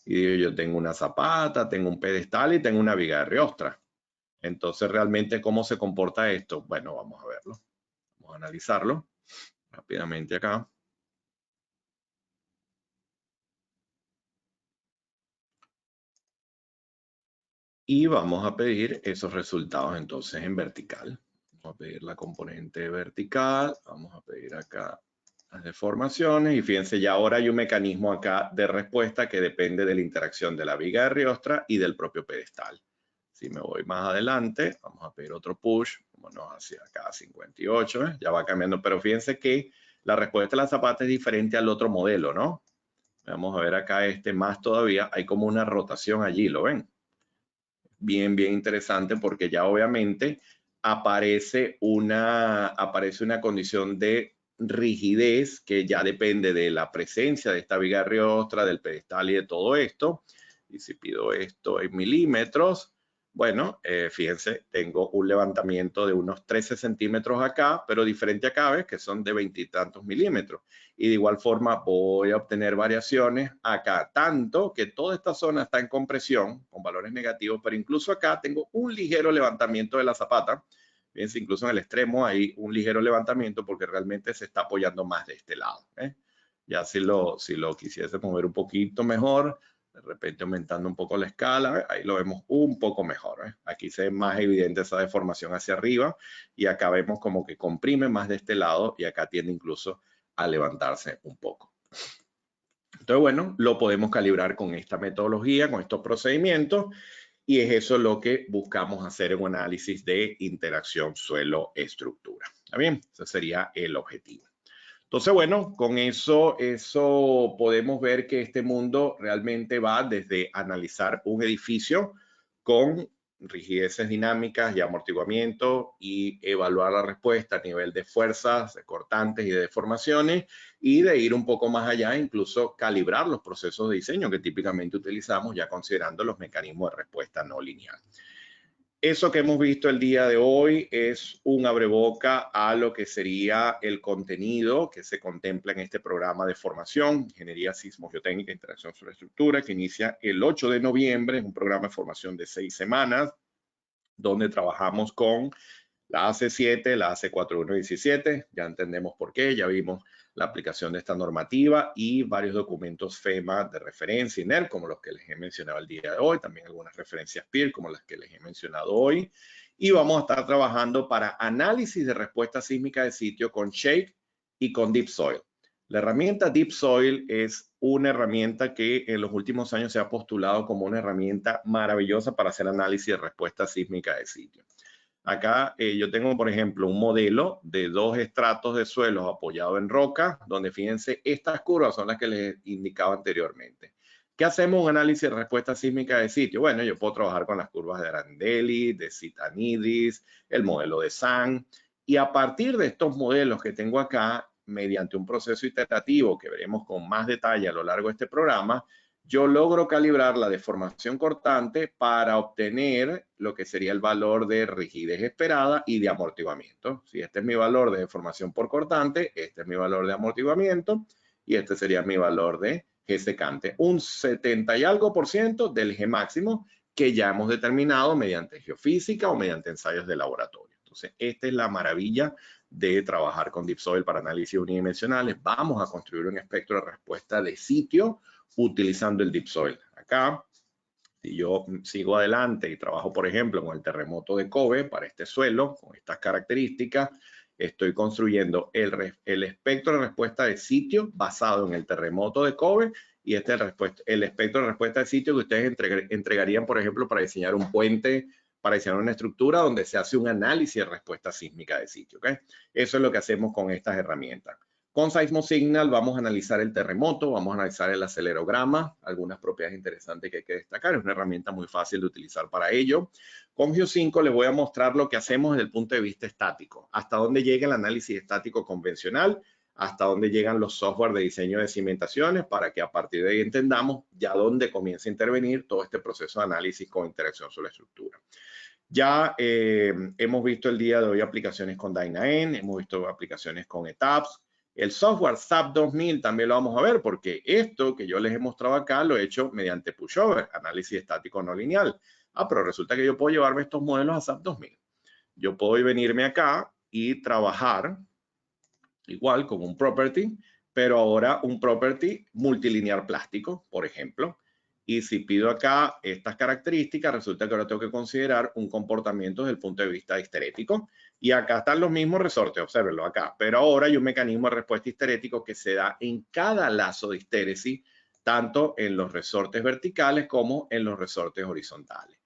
Y digo, yo tengo una zapata, tengo un pedestal y tengo una viga de riostra. Entonces, realmente, ¿cómo se comporta esto? Bueno, vamos a verlo. Vamos a analizarlo rápidamente acá. Y vamos a pedir esos resultados entonces en vertical. Vamos a pedir la componente vertical, vamos a pedir acá las deformaciones y fíjense, ya ahora hay un mecanismo acá de respuesta que depende de la interacción de la viga de riostra y del propio pedestal. Si me voy más adelante, vamos a pedir otro push, vámonos hacia acá 58, ya va cambiando, pero fíjense que la respuesta de la zapata es diferente al otro modelo, ¿no? Vamos a ver acá este más todavía, hay como una rotación allí, ¿lo ven? Bien interesante porque ya obviamente aparece una condición de rigidez que ya depende de la presencia de esta viga riostra, del pedestal y de todo esto. Y si pido esto en milímetros, bueno, fíjense, tengo un levantamiento de unos 13 centímetros acá, pero diferente acá, ¿ves? Que son de 20 y tantos milímetros. Y de igual forma voy a obtener variaciones acá, tanto que toda esta zona está en compresión con valores negativos, pero incluso acá tengo un ligero levantamiento de la zapata. Fíjense, incluso en el extremo hay un ligero levantamiento porque realmente se está apoyando más de este lado. Ya si lo quisiese mover un poquito mejor, de repente aumentando un poco la escala, ahí lo vemos un poco mejor. Aquí se ve más evidente esa deformación hacia arriba y acá vemos como que comprime más de este lado y acá tiende incluso a levantarse un poco. Entonces, bueno, lo podemos calibrar con esta metodología, con estos procedimientos, y es eso lo que buscamos hacer en un análisis de interacción suelo-estructura. ¿Está bien? Ese sería el objetivo. Entonces, bueno, con eso podemos ver que este mundo realmente va desde analizar un edificio con rigideces dinámicas y amortiguamiento y evaluar la respuesta a nivel de fuerzas, de cortantes y de deformaciones, y de ir un poco más allá, incluso calibrar los procesos de diseño que típicamente utilizamos, ya considerando los mecanismos de respuesta no lineal. Eso que hemos visto el día de hoy es un abreboca a lo que sería el contenido que se contempla en este programa de formación, Ingeniería Sismo-Geotécnica e Interacción sobre Estructura, que inicia el 8 de noviembre. Es un programa de formación de 6 semanas, donde trabajamos con la AC7, la AC4117, ya entendemos por qué, ya vimos la aplicación de esta normativa y varios documentos FEMA de referencia y NER, como los que les he mencionado el día de hoy, también algunas referencias PIR, como las que les he mencionado hoy. Y vamos a estar trabajando para análisis de respuesta sísmica de sitio con Shake y con Deep Soil. La herramienta Deep Soil es una herramienta que en los últimos años se ha postulado como una herramienta maravillosa para hacer análisis de respuesta sísmica de sitio. Acá yo tengo, por ejemplo, un modelo de 2 estratos de suelos apoyado en roca, donde fíjense, estas curvas son las que les indicaba anteriormente. ¿Qué hacemos? Un análisis de respuesta sísmica de sitio. Bueno, yo puedo trabajar con las curvas de Arandelli, de Zitanidis, el modelo de SAN, y a partir de estos modelos que tengo acá, mediante un proceso iterativo que veremos con más detalle a lo largo de este programa, yo logro calibrar la deformación cortante para obtener lo que sería el valor de rigidez esperada y de amortiguamiento. Si este es mi valor de deformación por cortante, este es mi valor de amortiguamiento y este sería mi valor de G secante. Un 70 y algo % del G máximo que ya hemos determinado mediante geofísica o mediante ensayos de laboratorio. Entonces, esta es la maravilla de trabajar con Deep Soil para análisis unidimensionales. Vamos a construir un espectro de respuesta de sitio utilizando el Deep Soil. Acá, si yo sigo adelante y trabajo, por ejemplo, con el terremoto de Kobe para este suelo, con estas características, estoy construyendo el espectro de respuesta de sitio basado en el terremoto de Kobe, y este es el espectro de respuesta de sitio que ustedes entregarían, por ejemplo, para diseñar un puente, para diseñar una estructura donde se hace un análisis de respuesta sísmica de sitio. ¿Okay? Eso es lo que hacemos con estas herramientas. Con SeismoSignal vamos a analizar el terremoto, vamos a analizar el acelerograma, algunas propiedades interesantes que hay que destacar. Es una herramienta muy fácil de utilizar para ello. Con GEO5 les voy a mostrar lo que hacemos desde el punto de vista estático, hasta dónde llega el análisis estático convencional, hasta dónde llegan los software de diseño de cimentaciones, para que a partir de ahí entendamos ya dónde comienza a intervenir todo este proceso de análisis con interacción sobre la estructura. Ya hemos visto el día de hoy aplicaciones con Dyna-N, hemos visto aplicaciones con ETAPS. El software SAP 2000 también lo vamos a ver, porque esto que yo les he mostrado acá lo he hecho mediante pushover, análisis estático no lineal. Pero resulta que yo puedo llevarme estos modelos a SAP 2000. Yo puedo venirme acá y trabajar igual con un property, pero ahora un property multilinear plástico, por ejemplo. Y si pido acá estas características, resulta que ahora tengo que considerar un comportamiento desde el punto de vista histerético. Y acá están los mismos resortes, obsérvenlo acá. Pero ahora hay un mecanismo de respuesta histerético que se da en cada lazo de histéresis, tanto en los resortes verticales como en los resortes horizontales.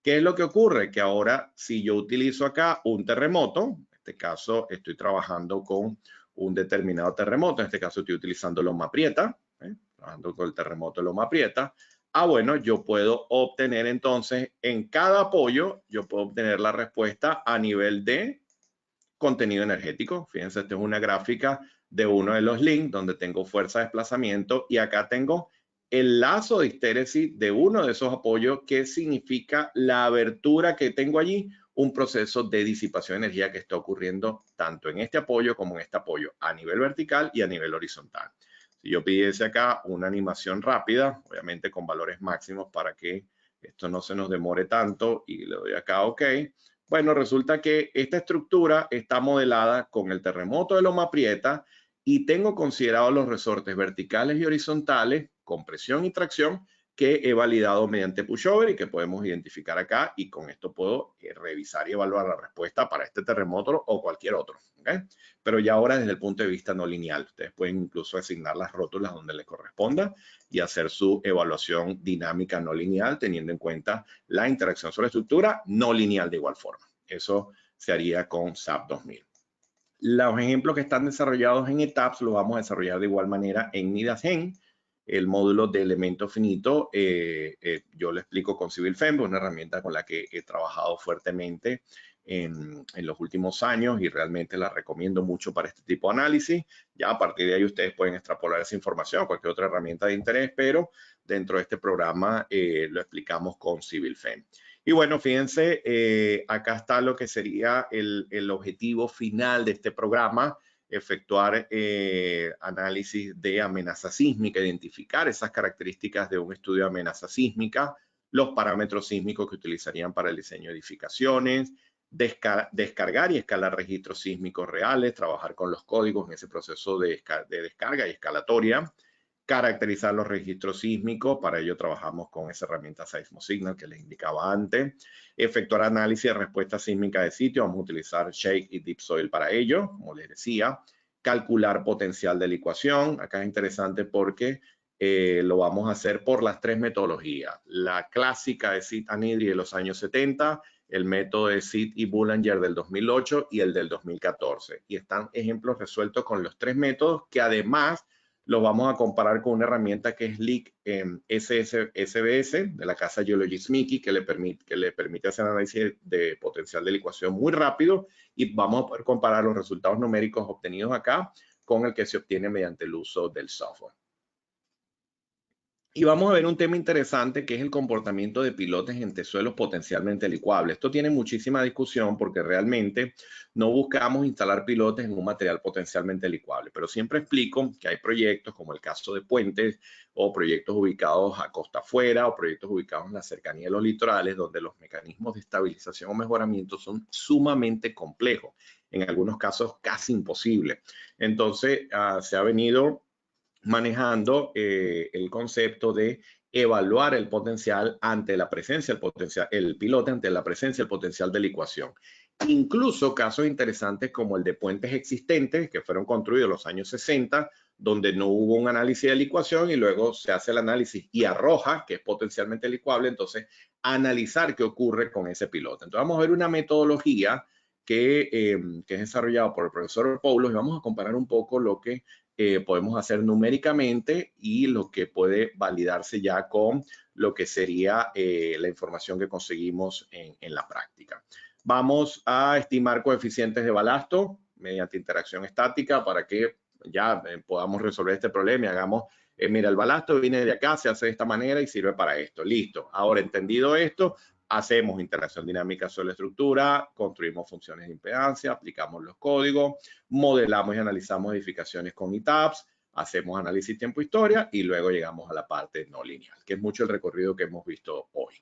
¿Qué es lo que ocurre? Que ahora, si yo utilizo acá un terremoto, en este caso estoy trabajando con un determinado terremoto, en este caso estoy utilizando Loma Prieta, trabajando con el terremoto de Loma Prieta. Bueno, yo puedo obtener entonces en cada apoyo, yo puedo obtener la respuesta a nivel de contenido energético. Fíjense, esta es una gráfica de uno de los links donde tengo fuerza de desplazamiento y acá tengo el lazo de histéresis de uno de esos apoyos, que significa la abertura que tengo allí, un proceso de disipación de energía que está ocurriendo tanto en este apoyo como en este apoyo a nivel vertical y a nivel horizontal. Si yo pidiese acá una animación rápida, obviamente con valores máximos para que esto no se nos demore tanto, y le doy acá OK. Bueno, resulta que esta estructura está modelada con el terremoto de Loma Prieta y tengo considerado los resortes verticales y horizontales, compresión y tracción, que he validado mediante pushover y que podemos identificar acá, y con esto puedo revisar y evaluar la respuesta para este terremoto o cualquier otro, ¿okay? Pero ya ahora desde el punto de vista no lineal. Ustedes pueden incluso asignar las rótulas donde les corresponda y hacer su evaluación dinámica no lineal teniendo en cuenta la interacción sobre la estructura no lineal de igual forma. Eso se haría con SAP 2000. Los ejemplos que están desarrollados en ETAPS los vamos a desarrollar de igual manera en MIDAS-GEN. El módulo de elemento finito, yo lo explico con CivilFEM, una herramienta con la que he trabajado fuertemente en los últimos años y realmente la recomiendo mucho para este tipo de análisis. Ya a partir de ahí ustedes pueden extrapolar esa información, cualquier otra herramienta de interés, pero dentro de este programa lo explicamos con CivilFEM. Y bueno, fíjense, acá está lo que sería el objetivo final de este programa: efectuar análisis de amenaza sísmica, identificar esas características de un estudio de amenaza sísmica, los parámetros sísmicos que utilizarían para el diseño de edificaciones, descargar y escalar registros sísmicos reales, trabajar con los códigos en ese proceso de descarga y escalatoria, caracterizar los registros sísmicos. Para ello trabajamos con esa herramienta SeismoSignal que les indicaba antes. Efectuar análisis de respuesta sísmica de sitio. Vamos a utilizar Shake y Deep Soil para ello, como les decía. Calcular potencial de licuación. Acá es interesante porque lo vamos a hacer por las tres metodologías. La clásica de Sid Anidri de los años 70, el método de Sid y Boulanger del 2008 y el del 2014. Y están ejemplos resueltos con los tres métodos, que además lo vamos a comparar con una herramienta que es Leak SBS de la casa Geologist Mickey, que le permite hacer análisis de potencial de licuación muy rápido, y vamos a poder comparar los resultados numéricos obtenidos acá con el que se obtiene mediante el uso del software. Y vamos a ver un tema interesante, que es el comportamiento de pilotes en tesuelos potencialmente licuables. Esto tiene muchísima discusión porque realmente no buscamos instalar pilotes en un material potencialmente licuable, pero siempre explico que hay proyectos, como el caso de puentes, o proyectos ubicados a costa afuera, o proyectos ubicados en la cercanía de los litorales, donde los mecanismos de estabilización o mejoramiento son sumamente complejos, en algunos casos casi imposibles. Entonces, se ha venido manejando el concepto de evaluar el potencial ante la presencia, el pilote ante la presencia del potencial de licuación. Incluso casos interesantes como el de puentes existentes que fueron construidos en los años 60, donde no hubo un análisis de licuación y luego se hace el análisis y arroja que es potencialmente licuable. Entonces, analizar qué ocurre con ese pilote. Entonces, vamos a ver una metodología que es desarrollada por el profesor Poulos, y vamos a comparar un poco lo que podemos hacer numéricamente y lo que puede validarse ya con lo que sería la información que conseguimos en la práctica. Vamos a estimar coeficientes de balasto mediante interacción estática para que ya podamos resolver este problema y hagamos, mira, el balasto viene de acá, se hace de esta manera y sirve para esto. Listo. Ahora, entendido esto, hacemos interacción dinámica sobre la estructura, construimos funciones de impedancia, aplicamos los códigos, modelamos y analizamos edificaciones con ETAPS, hacemos análisis tiempo-historia y luego llegamos a la parte no lineal, que es mucho el recorrido que hemos visto hoy.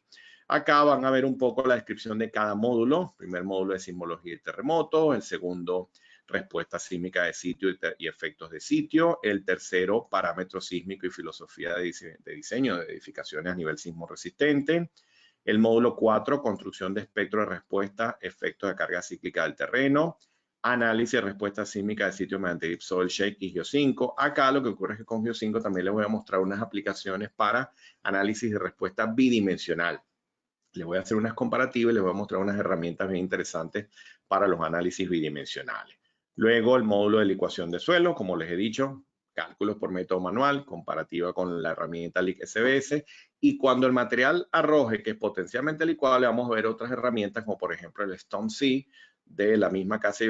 Acá van a ver un poco la descripción de cada módulo. El primer módulo es sismología y terremotos, el segundo respuesta sísmica de sitio y efectos de sitio, el tercero parámetro sísmico y filosofía de diseño de edificaciones a nivel sismo resistente. El módulo 4, construcción de espectro de respuesta, efectos de carga cíclica del terreno, análisis de respuesta sísmica de sitio mediante Deep Soil Shake y Geo5. Acá lo que ocurre es que con Geo5 también les voy a mostrar unas aplicaciones para análisis de respuesta bidimensional. Les voy a hacer unas comparativas y les voy a mostrar unas herramientas bien interesantes para los análisis bidimensionales. Luego el módulo de licuación de suelo, como les he dicho, cálculos por método manual, comparativa con la herramienta Leak SBS, y cuando el material arroje que es potencialmente licuable, vamos a ver otras herramientas como por ejemplo el StoneSea de la misma casa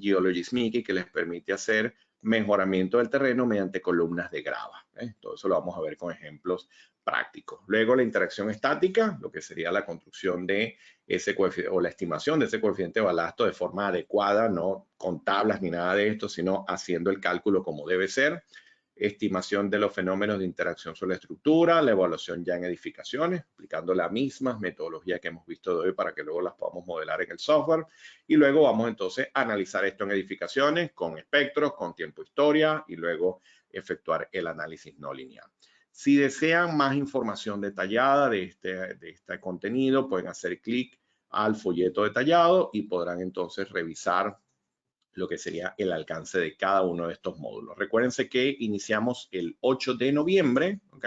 Geologist Mickey, que les permite hacer mejoramiento del terreno mediante columnas de grava. Todo eso lo vamos a ver con ejemplos prácticos. Luego la interacción estática, lo que sería la construcción de ese coeficiente o la estimación de ese coeficiente de balasto de forma adecuada, no con tablas ni nada de esto, sino haciendo el cálculo como debe ser. Estimación de los fenómenos de interacción sobre la estructura, la evaluación ya en edificaciones, aplicando la misma metodología que hemos visto de hoy para que luego las podamos modelar en el software. Y luego vamos entonces a analizar esto en edificaciones con espectros, con tiempo historia y luego efectuar el análisis no lineal. Si desean más información detallada de este contenido, pueden hacer clic al folleto detallado y podrán entonces revisar lo que sería el alcance de cada uno de estos módulos. Recuérdense que iniciamos el 8 de noviembre, ¿ok?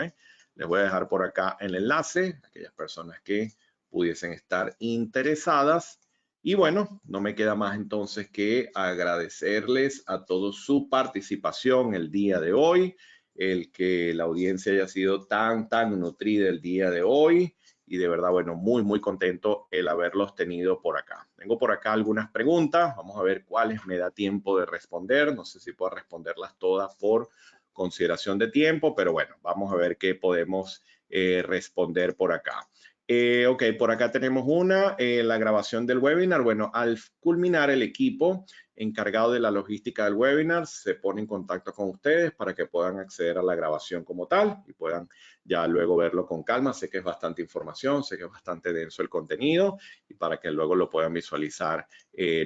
Les voy a dejar por acá el enlace, aquellas personas que pudiesen estar interesadas. Y bueno, no me queda más entonces que agradecerles a todos su participación el día de hoy, el que la audiencia haya sido tan nutrida el día de hoy. Y de verdad, bueno, muy contento el haberlos tenido por acá. Tengo por acá algunas preguntas. Vamos a ver cuáles me da tiempo de responder. No sé si puedo responderlas todas por consideración de tiempo, pero bueno, vamos a ver qué podemos responder por acá. Ok, por acá tenemos una, la grabación del webinar. Bueno, al culminar el equipo encargado de la logística del webinar se pone en contacto con ustedes para que puedan acceder a la grabación como tal y puedan ya luego verlo con calma. Sé que es bastante información, sé que es bastante denso el contenido y para que luego lo puedan visualizar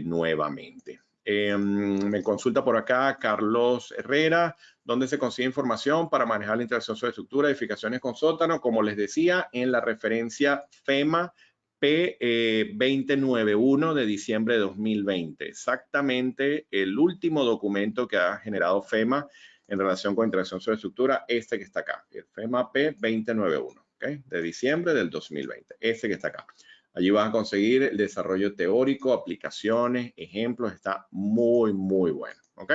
nuevamente. Me consulta por acá Carlos Herrera, ¿dónde se consigue información para manejar la interacción sobre estructura, edificaciones con sótano? Como les decía, en la referencia FEMA P2091 de diciembre de 2020. Exactamente el último documento que ha generado FEMA en relación con interacción sobre estructura, este que está acá, el FEMA P2091, ¿okay? De diciembre del 2020, este que está acá. Allí vas a conseguir el desarrollo teórico, aplicaciones, ejemplos, está muy bueno, ¿ok?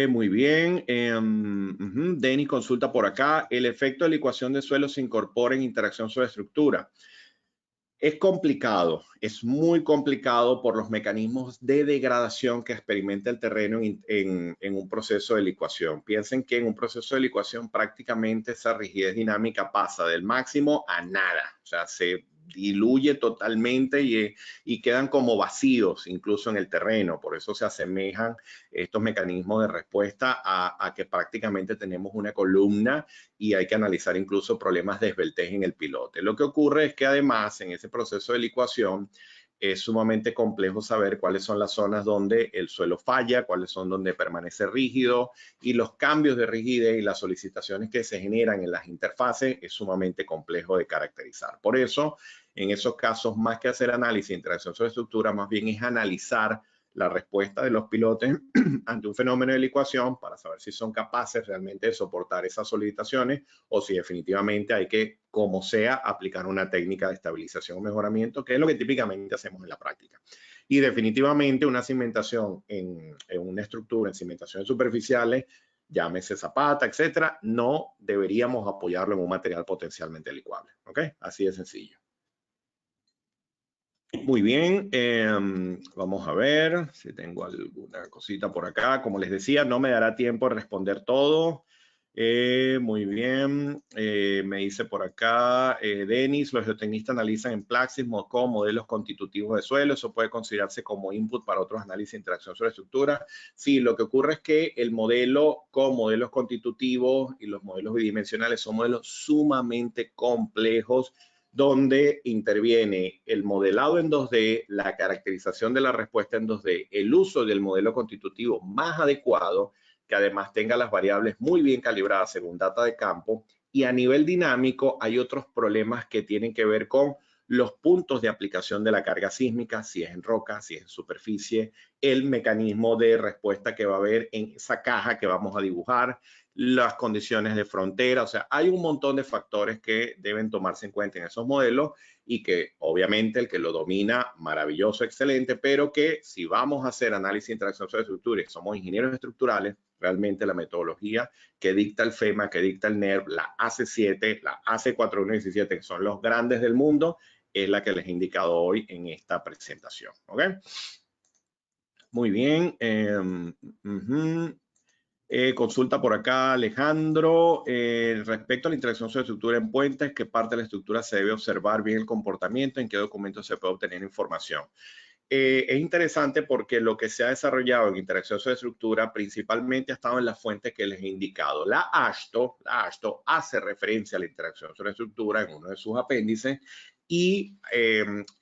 Muy bien. Denis consulta por acá, ¿el efecto de licuación de suelo se incorpora en interacción sobre estructura? Es complicado, es muy complicado por los mecanismos de degradación que experimenta el terreno en un proceso de licuación. Piensen que en un proceso de licuación prácticamente esa rigidez dinámica pasa del máximo a nada, o sea, se diluye totalmente y quedan como vacíos incluso en el terreno. Por eso se asemejan estos mecanismos de respuesta a que prácticamente tenemos una columna y hay que analizar incluso problemas de esbeltez en el pilote. Lo que ocurre es que además en ese proceso de licuación es sumamente complejo saber cuáles son las zonas donde el suelo falla, cuáles son donde permanece rígido y los cambios de rigidez y las solicitaciones que se generan en las interfaces es sumamente complejo de caracterizar. Por eso, en esos casos, más que hacer análisis de interacción sobre estructura, más bien es analizar la respuesta de los pilotes ante un fenómeno de licuación para saber si son capaces realmente de soportar esas solicitaciones o si definitivamente hay que, como sea, aplicar una técnica de estabilización o mejoramiento, que es lo que típicamente hacemos en la práctica. Y definitivamente una cimentación en una estructura, en cimentaciones superficiales, llámese zapata, etcétera, no deberíamos apoyarlo en un material potencialmente licuable. ¿Ok? Así de sencillo. Muy bien, vamos a ver si tengo alguna cosita por acá. Como les decía, no me dará tiempo de responder todo. Muy bien, me dice por acá Denis, los geotecnistas analizan en Plaxis como modelos constitutivos de suelo. Eso puede considerarse como input para otros análisis de interacción sobre estructura. Sí, lo que ocurre es que el modelo con modelos constitutivos y los modelos bidimensionales son modelos sumamente complejos donde interviene el modelado en 2D, la caracterización de la respuesta en 2D, el uso del modelo constitutivo más adecuado, que además tenga las variables muy bien calibradas según data de campo, y a nivel dinámico hay otros problemas que tienen que ver con los puntos de aplicación de la carga sísmica, si es en roca, si es en superficie, el mecanismo de respuesta que va a haber en esa caja que vamos a dibujar, las condiciones de frontera, o sea, hay un montón de factores que deben tomarse en cuenta en esos modelos y que obviamente el que lo domina, maravilloso, excelente, pero que si vamos a hacer análisis de interacción sobre estructuras, somos ingenieros estructurales, realmente la metodología que dicta el FEMA, que dicta el NERP, la AC7, la AC4117, que son los grandes del mundo, es la que les he indicado hoy en esta presentación. ¿Ok? Muy bien. Consulta por acá Alejandro, respecto a la interacción sobre estructura en puentes, ¿qué parte de la estructura se debe observar bien el comportamiento? ¿En qué documentos se puede obtener información? Es interesante porque lo que se ha desarrollado en interacción sobre estructura principalmente ha estado en las fuentes que les he indicado. La AASHTO hace referencia a la interacción sobre estructura en uno de sus apéndices y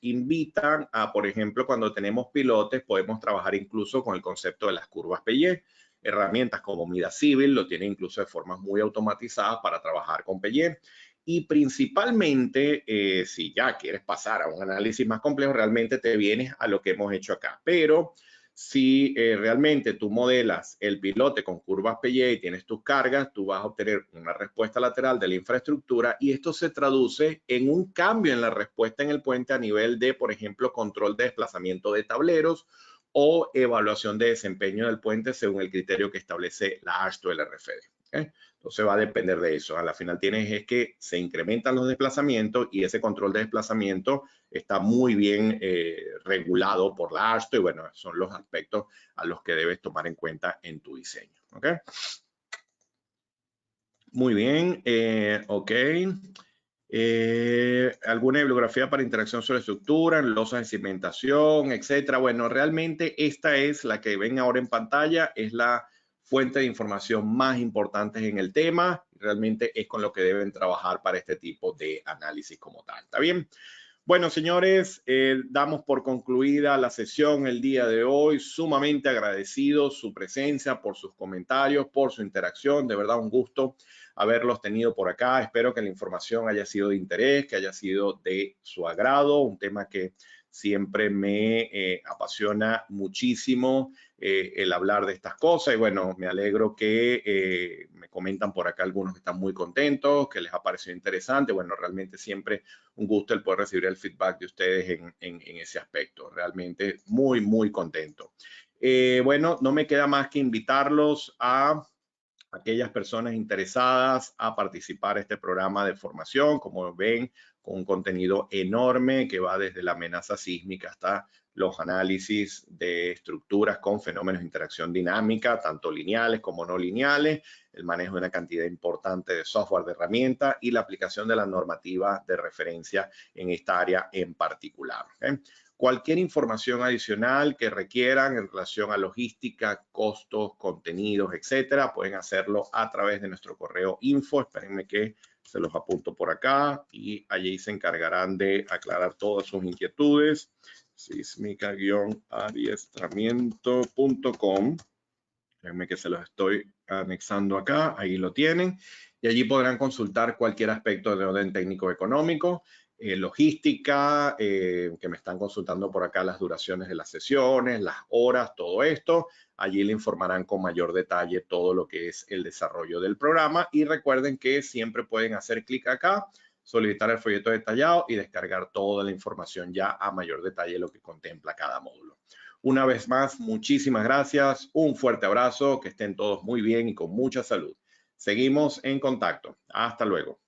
invitan a, por ejemplo, cuando tenemos pilotes, podemos trabajar incluso con el concepto de las curvas Payet. herramientas como Mida Civil, lo tiene incluso de formas muy automatizadas para trabajar con PYE. Y principalmente, si ya quieres pasar a un análisis más complejo, realmente te vienes a lo que hemos hecho acá. Pero si realmente tú modelas el pilote con curvas PY y tienes tus cargas, tú vas a obtener una respuesta lateral de la infraestructura y esto se traduce en un cambio en la respuesta en el puente a nivel de, por ejemplo, control de desplazamiento de tableros o evaluación de desempeño del puente según el criterio que establece la AASHTO del RFD. ¿Okay? Entonces va a depender de eso. A la final tienes es que se incrementan los desplazamientos y ese control de desplazamiento está muy bien regulado por la AASHTO y bueno, son los aspectos a los que debes tomar en cuenta en tu diseño. ¿Ok? Muy bien. Ok. Alguna bibliografía para interacción sobre estructura, losas de cimentación, etcétera. Bueno, realmente esta es la que ven ahora en pantalla, es la fuente de información más importante en el tema. Realmente es con lo que deben trabajar para este tipo de análisis como tal. ¿Está bien? Bueno, señores, damos por concluida la sesión el día de hoy. Sumamente agradecidos su presencia, por sus comentarios, por su interacción. De verdad, un gusto haberlos tenido por acá. Espero que la información haya sido de interés, que haya sido de su agrado. Un tema que siempre me apasiona muchísimo el hablar de estas cosas. Y bueno, me alegro que me comentan por acá algunos que están muy contentos, que les ha parecido interesante. Bueno, realmente siempre un gusto el poder recibir el feedback de ustedes en ese aspecto. Realmente muy, muy contento. Bueno, no me queda más que invitarlos a aquellas personas interesadas a participar en este programa de formación, como ven, con un contenido enorme que va desde la amenaza sísmica hasta los análisis de estructuras con fenómenos de interacción dinámica, tanto lineales como no lineales, el manejo de una cantidad importante de software de herramienta y la aplicación de la normativa de referencia en esta área en particular. ¿Okay? Cualquier información adicional que requieran en relación a logística, costos, contenidos, etcétera, pueden hacerlo a través de nuestro correo info. Espérenme que se los apunto por acá y allí se encargarán de aclarar todas sus inquietudes. Sismica-adiestramiento.com. Déjenme que se los estoy anexando acá. Ahí lo tienen. Y allí podrán consultar cualquier aspecto de orden técnico económico. Logística, que me están consultando por acá las duraciones de las sesiones, las horas, todo esto. Allí le informarán con mayor detalle todo lo que es el desarrollo del programa y recuerden que siempre pueden hacer clic acá, solicitar el folleto detallado y descargar toda la información ya a mayor detalle lo que contempla cada módulo. Una vez más, muchísimas gracias, un fuerte abrazo, que estén todos muy bien y con mucha salud. Seguimos en contacto. Hasta luego.